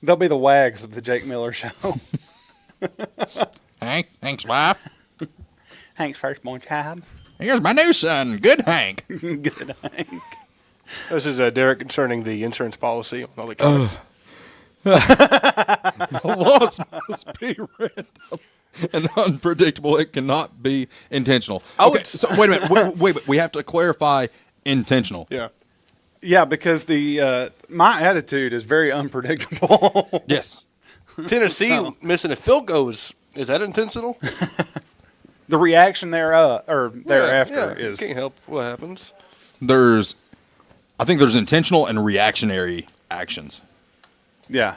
They'll be the wags of the Jake Miller show. Hank's wife. Hank's firstborn child. Here's my new son, Good Hank. Good Hank. This is Derek concerning the insurance policy on all the comments. The loss must be random and unpredictable. It cannot be intentional. Okay, so wait a minute. Wait, we have to clarify intentional. Yeah. Yeah, because the my attitude is very unpredictable. Yes. Tennessee missing a field goal is that intentional? The reaction thereafter is can't help what happens. I think there's intentional and reactionary actions. Yeah.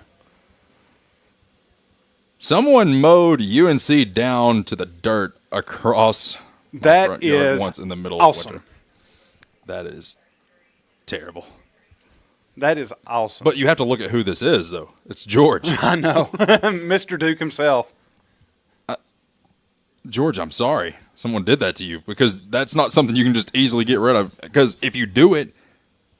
Someone mowed UNC down to the dirt across that front yard is once in the middle awesome. of winter. That is terrible. That is awesome. But you have to look at who this is, though. It's George. I know. Mr. Duke himself. George, I'm sorry someone did that to you, because that's not something you can just easily get rid of. Because if you do it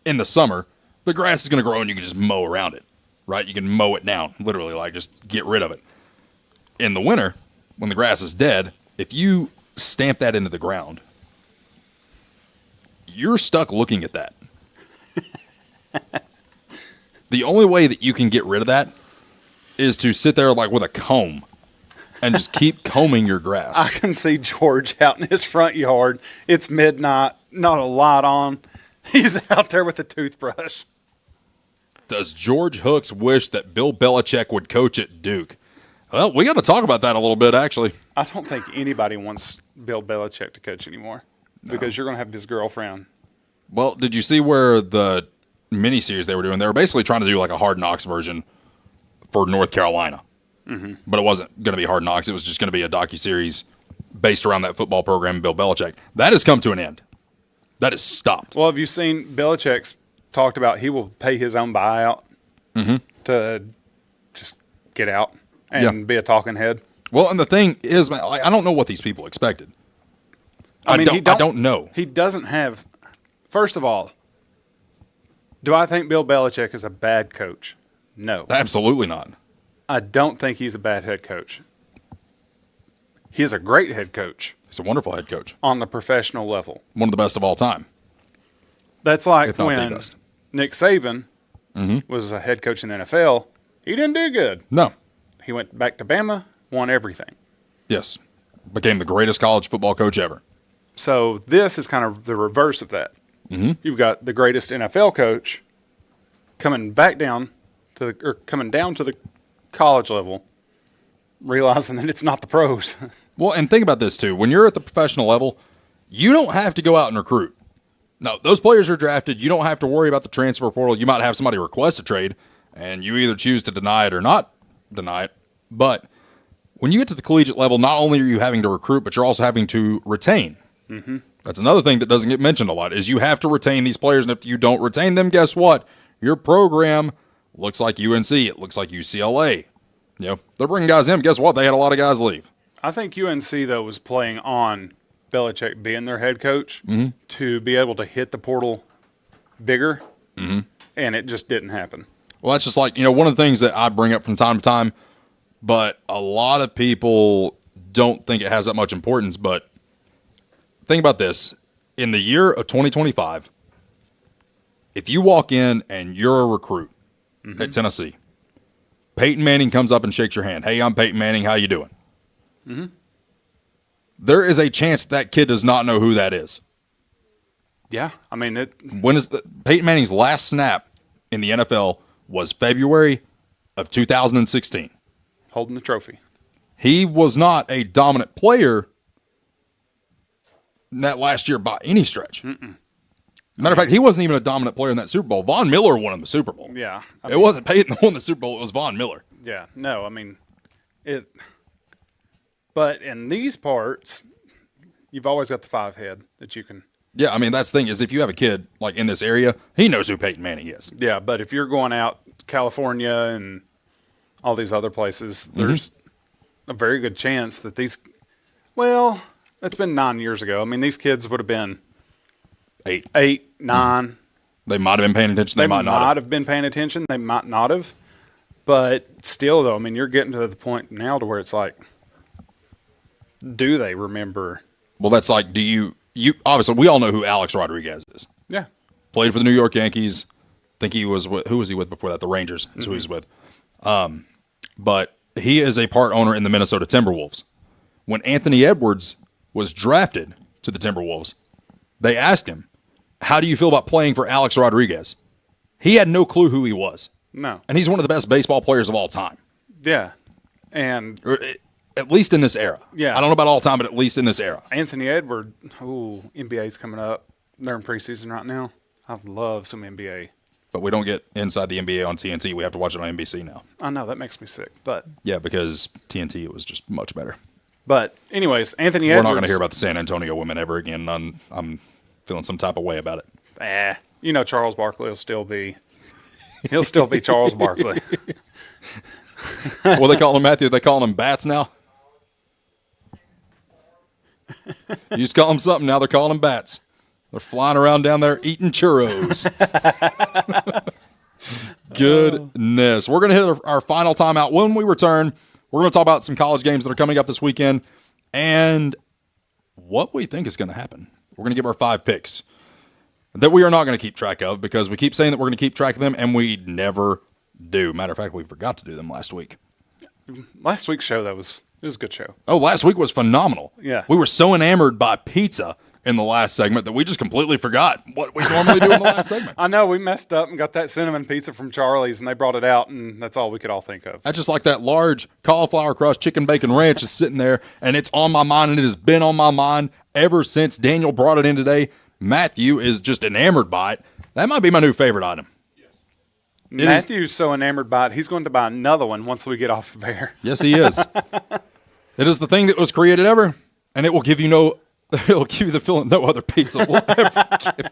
in the summer, the grass is going to grow and you can just mow around it, right? You can mow it down, literally, like just get rid of it. In the winter, when the grass is dead, if you stamp that into the ground, you're stuck looking at that. The only way that you can get rid of that is to sit there like with a comb and just keep combing your grass. I can see George out in his front yard. It's midnight, not a light on. He's out there with a toothbrush. Does George Hooks wish that Bill Belichick would coach at Duke? Well, we got to talk about that a little bit, actually. I don't think anybody wants Bill Belichick to coach anymore because you're going to have his girlfriend. Well, did you see where the miniseries they were doing? They were basically trying to do like a Hard Knocks version for North Carolina. Mm-hmm. But it wasn't going to be Hard Knocks. It was just going to be a docuseries based around that football program and Bill Belichick. That has come to an end. That has stopped. Well, have you seen Belichick's talked about he will pay his own buyout to just get out and be a talking head? Well, and the thing is, man, I don't know what these people expected. I don't know. He doesn't have – first of all, do I think Bill Belichick is a bad coach? No. Absolutely not. I don't think he's a bad head coach. He is a great head coach. He's a wonderful head coach. On the professional level. One of the best of all time. That's like when Nick Saban was a head coach in the NFL. He didn't do good. No. He went back to Bama, won everything. Yes. Became the greatest college football coach ever. So this is kind of the reverse of that. You've got the greatest NFL coach coming down to the college level, realizing that it's not the pros. Well, and think about this too. When you're at the professional level, you don't have to go out and recruit. No, those players are drafted. You don't have to worry about the transfer portal. You might have somebody request a trade, and you either choose to deny it or not deny it. But when you get to the collegiate level, not only are you having to recruit, but you're also having to retain. That's another thing that doesn't get mentioned a lot, is you have to retain these players, and if you don't retain them, guess what? Your program looks like UNC. It looks like UCLA. You know, they're bringing guys in. Guess what? They had a lot of guys leave. I think UNC, though, was playing on Belichick being their head coach to be able to hit the portal bigger, and it just didn't happen. Well, that's just like, one of the things that I bring up from time to time, but a lot of people don't think it has that much importance. But think about this. In the year of 2025, if you walk in and you're a recruit at Tennessee, Peyton Manning comes up and shakes your hand. Hey, I'm Peyton Manning. How you doing? There is a chance that kid does not know who that is. Yeah, I mean, when is Peyton Manning's last snap in the NFL was February of 2016. Holding the trophy. He was not a dominant player in that last year by any stretch. Matter of fact, he wasn't even a dominant player in that Super Bowl. Von Miller won him the Super Bowl. Yeah. It wasn't Peyton that won the Super Bowl. It was Von Miller. Yeah. No, I mean, but in these parts, you've always got the five head that you can. Yeah, I mean, that's the thing is if you have a kid like in this area, he knows who Peyton Manning is. Yeah, but if you're going out to California and all these other places, there's a very good chance that it's been 9 years ago. I mean, these kids would have been 8. 8, 9. They might have been paying attention. They might not have been paying attention. They might not have. But still, though, I mean, you're getting to the point now to where it's like, do they remember? Well, that's like, do you obviously, we all know who Alex Rodriguez is. Yeah. Played for the New York Yankees. I think he was with, who was he with before that? The Rangers is who he was with. But he is a part owner in the Minnesota Timberwolves. When Anthony Edwards was drafted to the Timberwolves, they asked him, how do you feel about playing for Alex Rodriguez? He had no clue who he was. No. And he's one of the best baseball players of all time. Yeah. And at least in this era. Yeah. I don't know about all time, but at least in this era. Anthony Edwards, NBA's coming up. They're in preseason right now. I love some NBA. But we don't get inside the NBA on TNT. We have to watch it on NBC now. I know, that makes me sick. But yeah, because TNT was just much better. But anyways, Anthony We're Edwards. not going to hear about the San Antonio women ever again. I'm feeling some type of way about it. You know Charles Barkley will still be Charles Barkley. What they calling him, Matthew? They calling him bats now? You used to call them something, now they're calling them bats. They're flying around down there eating churros. Goodness. We're going to hit our final timeout. When we return, we're going to talk about some college games that are coming up this weekend and what we think is going to happen. We're going to give our 5 picks that we are not going to keep track of because we keep saying that we're going to keep track of them, and we never do. Matter of fact, we forgot to do them last week. Last week's show, it was a good show. Oh, last week was phenomenal. Yeah. We were so enamored by pizza in the last segment that we just completely forgot what we normally do in the last segment. I know, we messed up and got that cinnamon pizza from Charlie's, and they brought it out, and that's all we could all think of. I just like that large cauliflower crust chicken bacon ranch is sitting there, and it's on my mind, and it has been on my mind ever since Daniel brought it in today. Matthew is just enamored by it. That might be my new favorite item. Matthew's so enamored by it, he's going to buy another one once we get off of air. Yes, he is. It is the thing that was created ever, and it will give you it'll give you the feeling no other pizza will ever give you.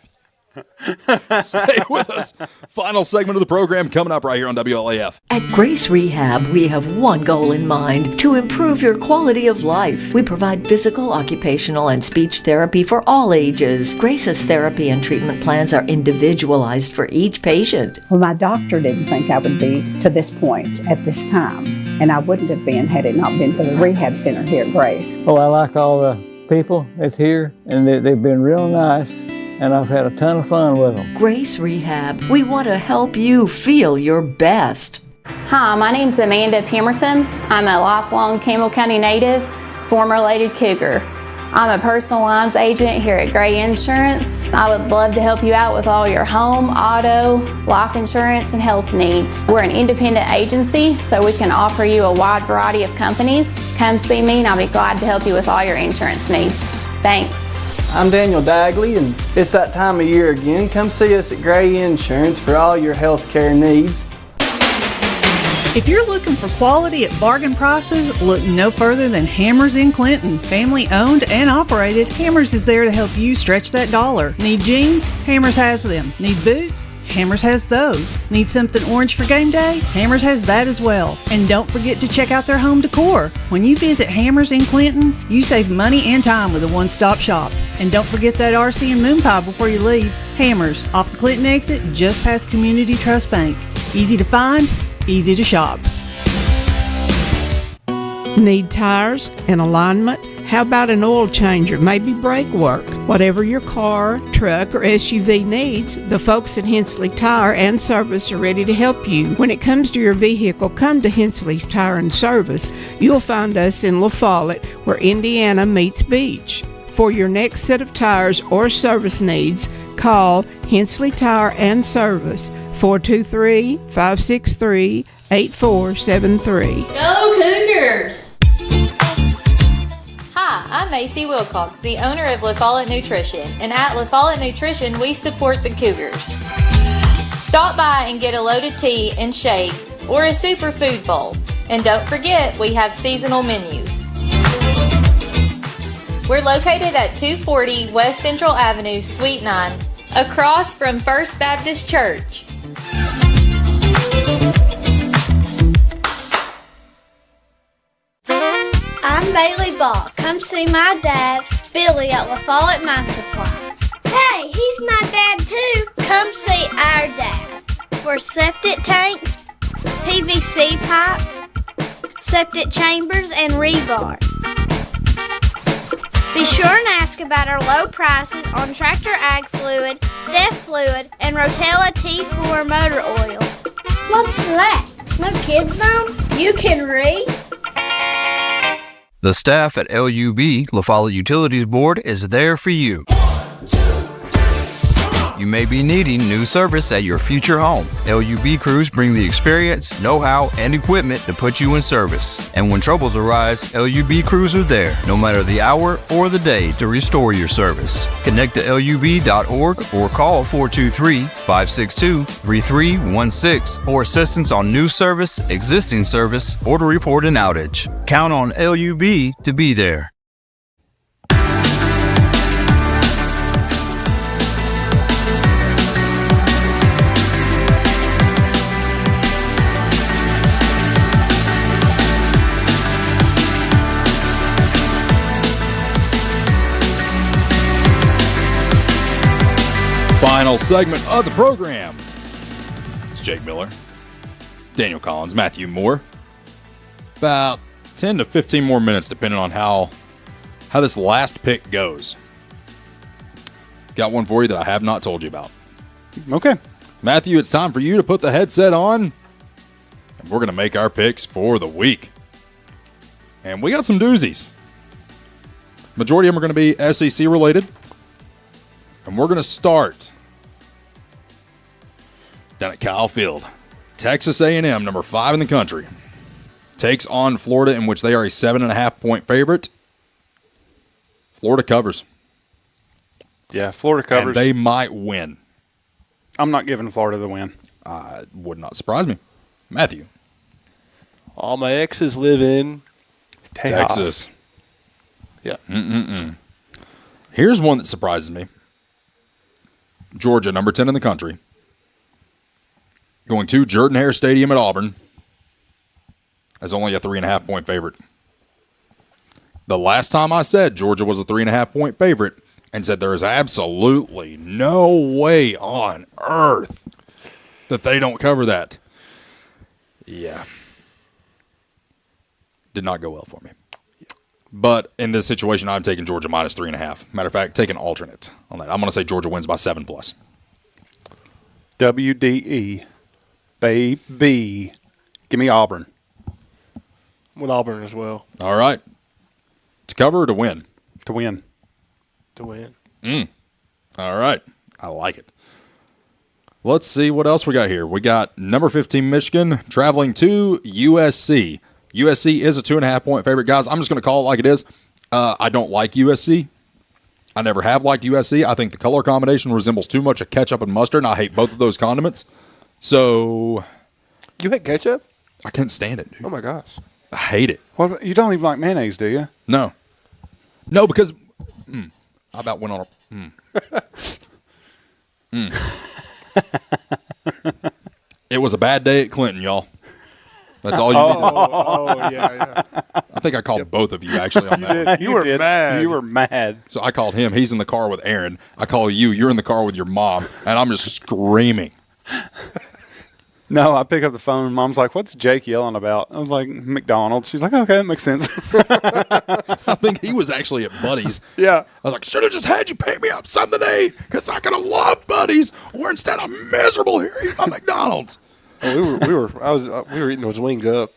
Stay with us. Final segment of the program coming up right here on WLAF. At Grace Rehab, we have one goal in mind: to improve your quality of life. We provide physical, occupational, and speech therapy for all ages. Grace's therapy and treatment plans are individualized for each patient. Well, my doctor didn't think I would be to this point at this time, and I wouldn't have been had it not been for the rehab center here at Grace. Well, I like all the people that's here, and they've been real nice. And I've had a ton of fun with them. Grace Rehab, we want to help you feel your best. Hi, my name's Amanda Pemberton. I'm a lifelong Campbell County native, former Lady Cougar. I'm a personal lines agent here at Gray Insurance. I would love to help you out with all your home, auto, life insurance, and health needs. We're an independent agency, so we can offer you a wide variety of companies. Come see me, and I'll be glad to help you with all your insurance needs. Thanks. I'm Daniel Dagley, and it's that time of year again. Come see us at Gray Insurance for all your health care needs. If you're looking for quality at bargain prices, look no further than Hammers in Clinton. Family owned and operated, Hammers is there to help you stretch that dollar. Need jeans? Hammers has them. Need boots? Hammers has those. Need something orange for game day? Hammers has that as well. And don't forget to check out their home decor. When you visit Hammers in Clinton, you save money and time with a one-stop shop. And don't forget that RC and moon pie before you leave. Hammers, off the Clinton exit, just past Community Trust Bank. Easy to find, easy to shop. Need tires and alignment? How about an oil changer, maybe brake work? Whatever your car, truck, or SUV needs, the folks at Hensley Tire and Service are ready to help you. When it comes to your vehicle, come to Hensley's Tire and Service. You'll find us in La Follette, where Indiana meets Beach. For your next set of tires or service needs, call Hensley Tire and Service, 423-563-8473. Go Cougars! Hi, I'm Macy Wilcox, the owner of La Follette Nutrition, and at La Follette Nutrition, we support the Cougars. Stop by and get a loaded tea and shake or a superfood bowl. And don't forget, we have seasonal menus. We're located at 240 West Central Avenue, Suite 9, across from First Baptist Church. I'm Bailey Ball. Come see my dad, Billy, at La Follette Mine Supply. Hey, he's my dad too. Come see our dad. For septic tanks, PVC pipe, septic chambers, and rebar. Be sure and ask about our low prices on Tractor Ag Fluid, Def Fluid, and Rotella T4 motor oil. What's that? No kids zone? You can read? The staff at LUB, La Follette Utilities Board, is there for you. You may be needing new service at your future home. LUB crews bring the experience, know-how, and equipment to put you in service. And when troubles arise, LUB crews are there, no matter the hour or the day, to restore your service. Connect to LUB.org or call 423-562-3316 for assistance on new service, existing service, or to report an outage. Count on LUB to be there. Final segment of the program. It's Jake Miller, Daniel Collins, Matthew Moore. About 10 to 15 more minutes, depending on how this last pick goes. Got one for you that I have not told you about. Okay. Matthew, it's time for you to put the headset on, and we're going to make our picks for the week. And we got some doozies. Majority of them are going to be SEC related. And we're going to start down at Kyle Field. Texas A&M, number 5 in the country, takes on Florida, in which they are a 7.5-point favorite. Florida covers. Yeah, Florida covers. And they might win. I'm not giving Florida the win. Would not surprise me. Matthew. All my exes live in Texas. Yeah. Here's one that surprises me. Georgia, number 10 in the country, going to Jordan-Hare Stadium at Auburn as only a 3.5-point favorite. The last time I said Georgia was a 3.5-point favorite and said there is absolutely no way on earth that they don't cover that. Yeah. Did not go well for me. But in this situation, I'm taking Georgia minus 3.5. Matter of fact, take an alternate on that. I'm going to say Georgia wins by 7+. WDE. Baby. Give me Auburn. With Auburn as well. All right. To cover or to win? To win. To win. All right. I like it. Let's see what else we got here. We got number 15 Michigan traveling to USC. USC is a 2.5-point favorite. Guys, I'm just going to call it like it is. I don't like USC. I never have liked USC. I think the color combination resembles too much of ketchup and mustard, and I hate both of those condiments. So. You hate ketchup? I can't stand it, dude. Oh, my gosh. I hate it. What, you don't even like mayonnaise, do you? No. No, because I about went on a. It was a bad day at Clinton, y'all. That's all you need to know. Oh, yeah. I think I called both of you, actually, on that one. You were mad. You were mad. So I called him. He's in the car with Aaron. I call you. You're in the car with your mom. And I'm just screaming. No, I pick up the phone, and Mom's like, what's Jake yelling about? I was like, McDonald's. She's like, okay, that makes sense. I think he was actually at Buddy's. Yeah. I was like, should have just had you pay me up some today because I could have loved Buddy's. Or instead, I'm miserable here eating my McDonald's. Oh, we were eating those wings up.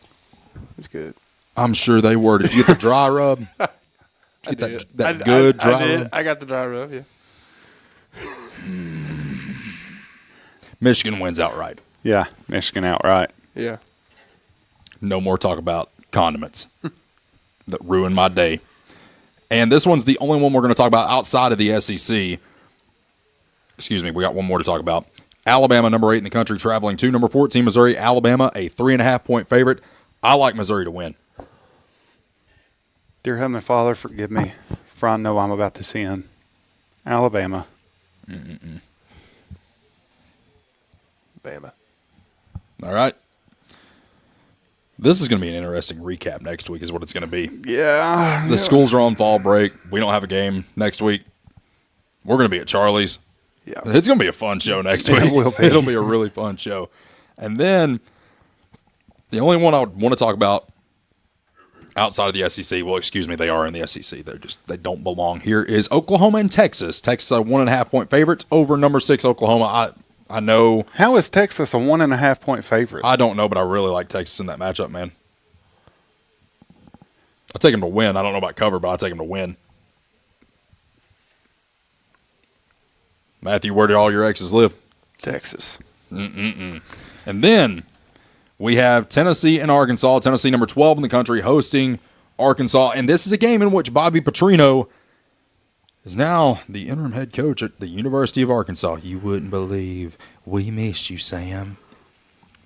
It was good. I'm sure they were. Did you get the dry rub? Did you get that good dry rub? I got the dry rub, yeah. Michigan wins outright. Yeah, Michigan outright. Yeah. No more talk about condiments that ruined my day. And this one's the only one we're going to talk about outside of the SEC. Excuse me, we got one more to talk about. Alabama, number 8 in the country, traveling to number 14, Missouri. Alabama, a 3.5-point favorite. I like Missouri to win. Dear Heavenly Father, forgive me, for I know I'm about to sin. Alabama. Bama. All right. This is going to be an interesting recap next week is what it's going to be. Yeah. The schools are on fall break. We don't have a game next week. We're going to be at Charlie's. Yeah. It's going to be a fun show next week. It will be. It'll be a really fun show. And then the only one I would want to talk about outside of the SEC, well, excuse me, they are in the SEC. They don't belong here, is Oklahoma and Texas. Texas are 1.5-point favorites over number 6 Oklahoma. I know. How is Texas a 1.5-point favorite? I don't know, but I really like Texas in that matchup, man. I'll take them to win. I don't know about cover, but I'll take them to win. Matthew, where do all your exes live? Texas. And then we have Tennessee and Arkansas. Tennessee, number 12 in the country, hosting Arkansas. And this is a game in which Bobby Petrino is now the interim head coach at the University of Arkansas. You wouldn't believe. We miss you, Sam.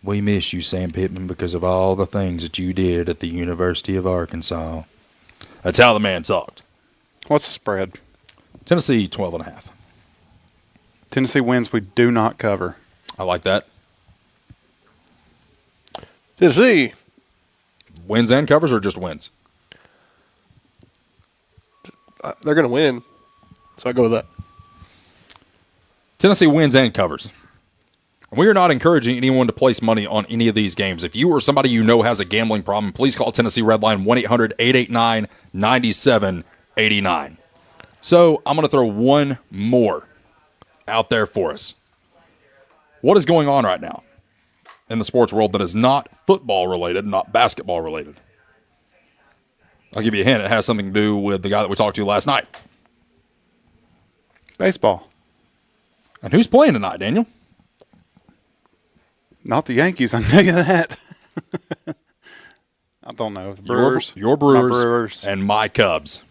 We miss you, Sam Pittman, because of all the things that you did at the University of Arkansas. That's how the man talked. What's the spread? Tennessee, 12.5. Tennessee wins. We do not cover. I like that. Tennessee. Wins and covers or just wins? They're going to win. So I go with that. Tennessee wins and covers. And we are not encouraging anyone to place money on any of these games. If you or somebody you know has a gambling problem, please call Tennessee Redline 1-800-889-9789. So I'm going to throw one more out there for us. What is going on right now in the sports world that is not football related, not basketball related? I'll give you a hint. It has something to do with the guy that we talked to last night. Baseball. And who's playing tonight, Daniel? Not the Yankees, I tell you that. I don't know. The Brewers. Your Brewers, My Brewers. And my Cubs.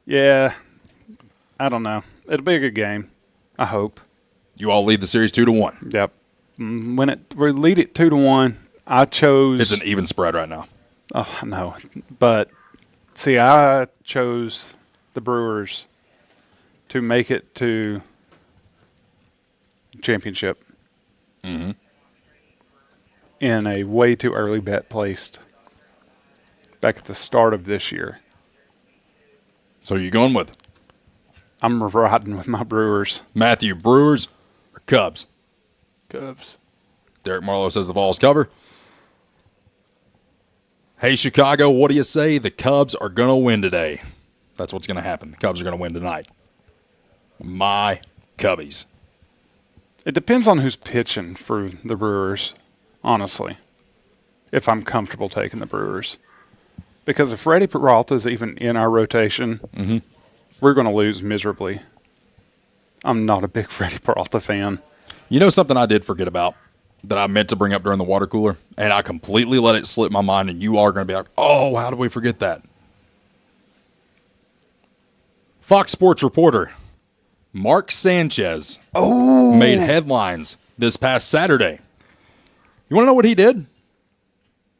Yeah. I don't know. It'll be a good game. I hope. You all lead the series 2-1. Yep. When we lead it 2-1, I chose. It's an even spread right now. Oh, I know. But, see, I chose the Brewers to make it to championship. Mm-hmm. In a way too early bet placed back at the start of this year. So you're going with it? I'm riding with my Brewers. Matthew, Brewers or Cubs? Cubs. Derek Marlowe says the Vols cover. Hey, Chicago, what do you say? The Cubs are going to win today. That's what's going to happen. The Cubs are going to win tonight. My Cubbies. It depends on who's pitching for the Brewers, honestly, if I'm comfortable taking the Brewers. Because if Freddie Peralta's even in our rotation, we're going to lose miserably. I'm not a big Freddie Peralta fan. You know something I did forget about that I meant to bring up during the water cooler, and I completely let it slip my mind, and you are going to be like, oh, how did we forget that? Fox Sports reporter Mark Sanchez made headlines this past Saturday. You want to know what he did?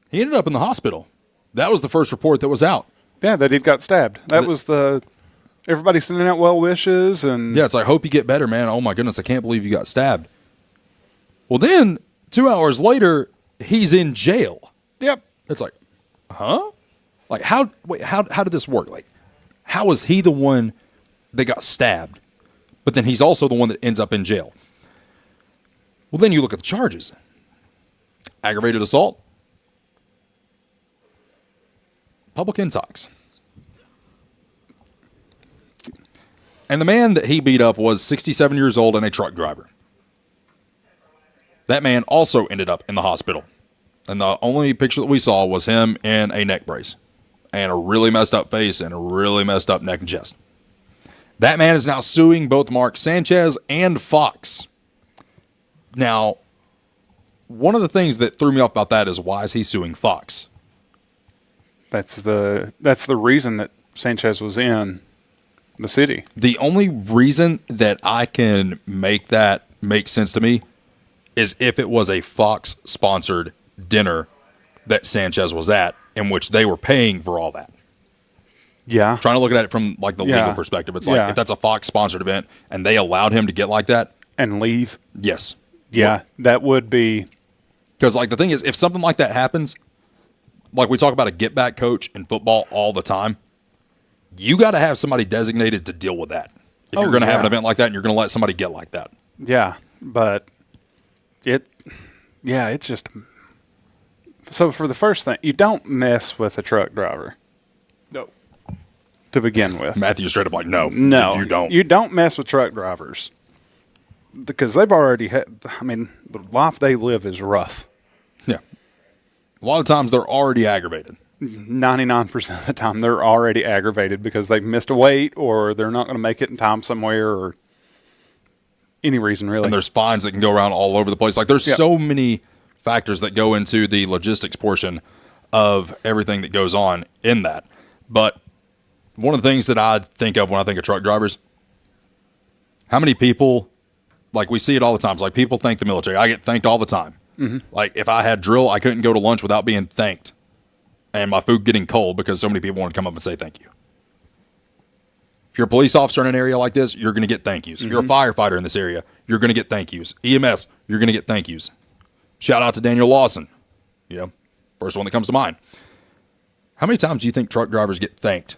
He ended up in the hospital. That was the first report that was out. Yeah, that he got stabbed. That was everybody sending out well wishes. And yeah, it's like, hope you get better, man. Oh, my goodness, I can't believe you got stabbed. Well, then, 2 hours later, he's in jail. Yep. It's like, huh? Like, how did this work? Like, how was he the one that got stabbed, but then he's also the one that ends up in jail? Well, then you look at the charges. Aggravated assault. Public intox. And the man that he beat up was 67 years old and a truck driver. That man also ended up in the hospital. And the only picture that we saw was him in a neck brace and a really messed up face and a really messed up neck and chest. That man is now suing both Mark Sanchez and Fox. Now, one of the things that threw me off about that is, why is he suing Fox? That's the reason that Sanchez was in the city. The only reason that I can make that make sense to me is if it was a Fox-sponsored dinner that Sanchez was at, in which they were paying for all that. Yeah. Trying to look at it from like the legal perspective. It's like, if that's a Fox-sponsored event and they allowed him to get like that. And leave? Yes. Yeah, that would be. Because like the thing is, if something like that happens, like we talk about a get-back coach in football all the time, you got to have somebody designated to deal with that. If you're going to have an event like that and you're going to let somebody get like that. Yeah, but it's just. So for the first thing, you don't mess with a truck driver. No. To begin with. Matthew straight up like, no, you don't. You don't mess with truck drivers. Because they've already had, the life they live is rough. Yeah. A lot of times they're already aggravated. 99% of the time they're already aggravated because they've missed a weight or they're not going to make it in time somewhere or any reason really. And there's fines that can go around all over the place. Like there's so many factors that go into the logistics portion of everything that goes on in that. But one of the things that I think of when I think of truck drivers, how many people, like we see it all the time. It's like people thank the military. I get thanked all the time. Mm-hmm. Like if I had drill, I couldn't go to lunch without being thanked and my food getting cold because so many people want to come up and say thank you. If you're a police officer in an area like this, you're going to get thank yous. If you're a firefighter in this area, you're going to get thank yous. EMS, you're going to get thank yous. Shout out to Daniel Lawson, first one that comes to mind. How many times do you think truck drivers get thanked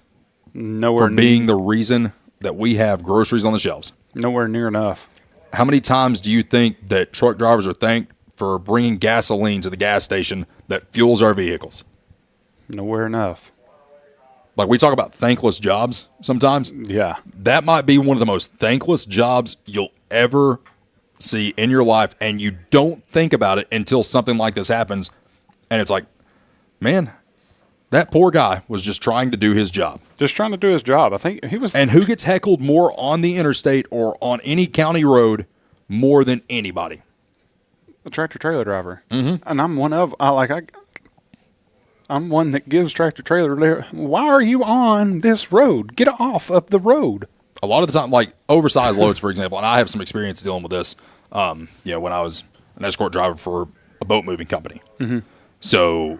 for being the reason that we have groceries on the shelves? Nowhere near enough. How many times do you think that truck drivers are thanked for bringing gasoline to the gas station that fuels our vehicles? Nowhere enough. Like we talk about thankless jobs sometimes. Yeah. That might be one of the most thankless jobs you'll ever see in your life, and you don't think about it until something like this happens, and it's like, man, that poor guy was just trying to do his job. Just trying to do his job. I think he was. And who gets heckled more on the interstate or on any county road more than anybody? The tractor trailer driver. Mm-hmm. And I'm one of, I'm one that gives tractor trailer there. Why are you on this road? Get off of the road. A lot of the time, like oversized loads, for example, and I have some experience dealing with this, when I was an escort driver for a boat moving company. Mm-hmm. So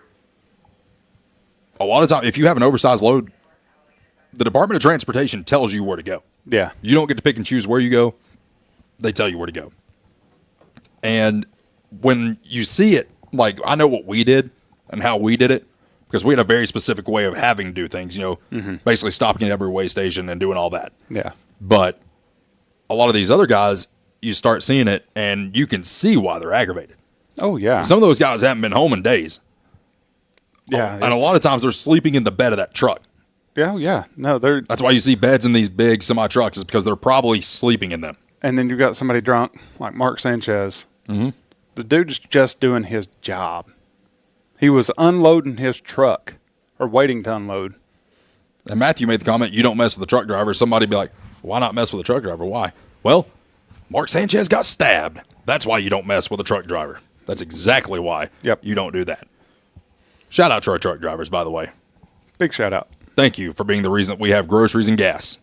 a lot of time, if you have an oversized load, the Department of Transportation tells you where to go. Yeah. You don't get to pick and choose where you go. They tell you where to go. And when you see it, like I know what we did and how we did it, because we had a very specific way of having to do things, basically stopping at every way station and doing all that. Yeah. But a lot of these other guys, you start seeing it and you can see why they're aggravated. Oh, yeah. Some of those guys haven't been home in days. Yeah. And a lot of times they're sleeping in the bed of that truck. Yeah, yeah. No, that's why you see beds in these big semi-trucks is because they're probably sleeping in them. And then you've got somebody drunk like Mark Sanchez. Mm-hmm. The dude's just doing his job. He was unloading his truck or waiting to unload. And Matthew made the comment, you don't mess with the truck driver. Somebody be like, why not mess with the truck driver? Why? Well, Mark Sanchez got stabbed. That's why you don't mess with a truck driver. That's exactly why you don't do that. Shout out to our truck drivers, by the way. Big shout out. Thank you for being the reason that we have groceries and gas.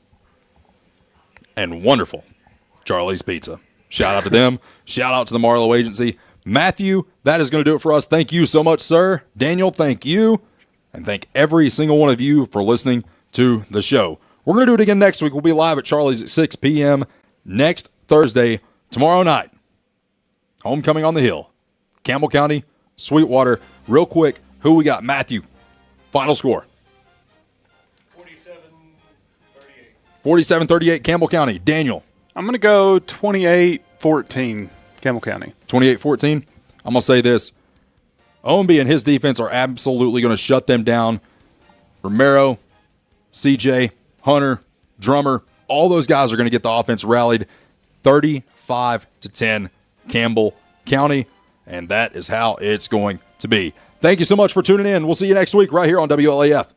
And wonderful Charlie's Pizza. Shout out to them. Shout out to the Marlowe Agency. Matthew, that is going to do it for us. Thank you so much, sir. Daniel, thank you. And thank every single one of you for listening to the show. We're going to do it again next week. We'll be live at Charlie's at 6 p.m. next Thursday, tomorrow night. Homecoming on the Hill. Campbell County, Sweetwater. Real quick, who we got? Matthew, final score. 47-38 Campbell County. Daniel. I'm going to go 28-14 Campbell County. 28-14. I'm going to say this. OMB and his defense are absolutely going to shut them down. Romero, CJ, Hunter, Drummer, all those guys are going to get the offense rallied 35-10 Campbell County, and that is how it's going to be. Thank you so much for tuning in. We'll see you next week right here on WLAF.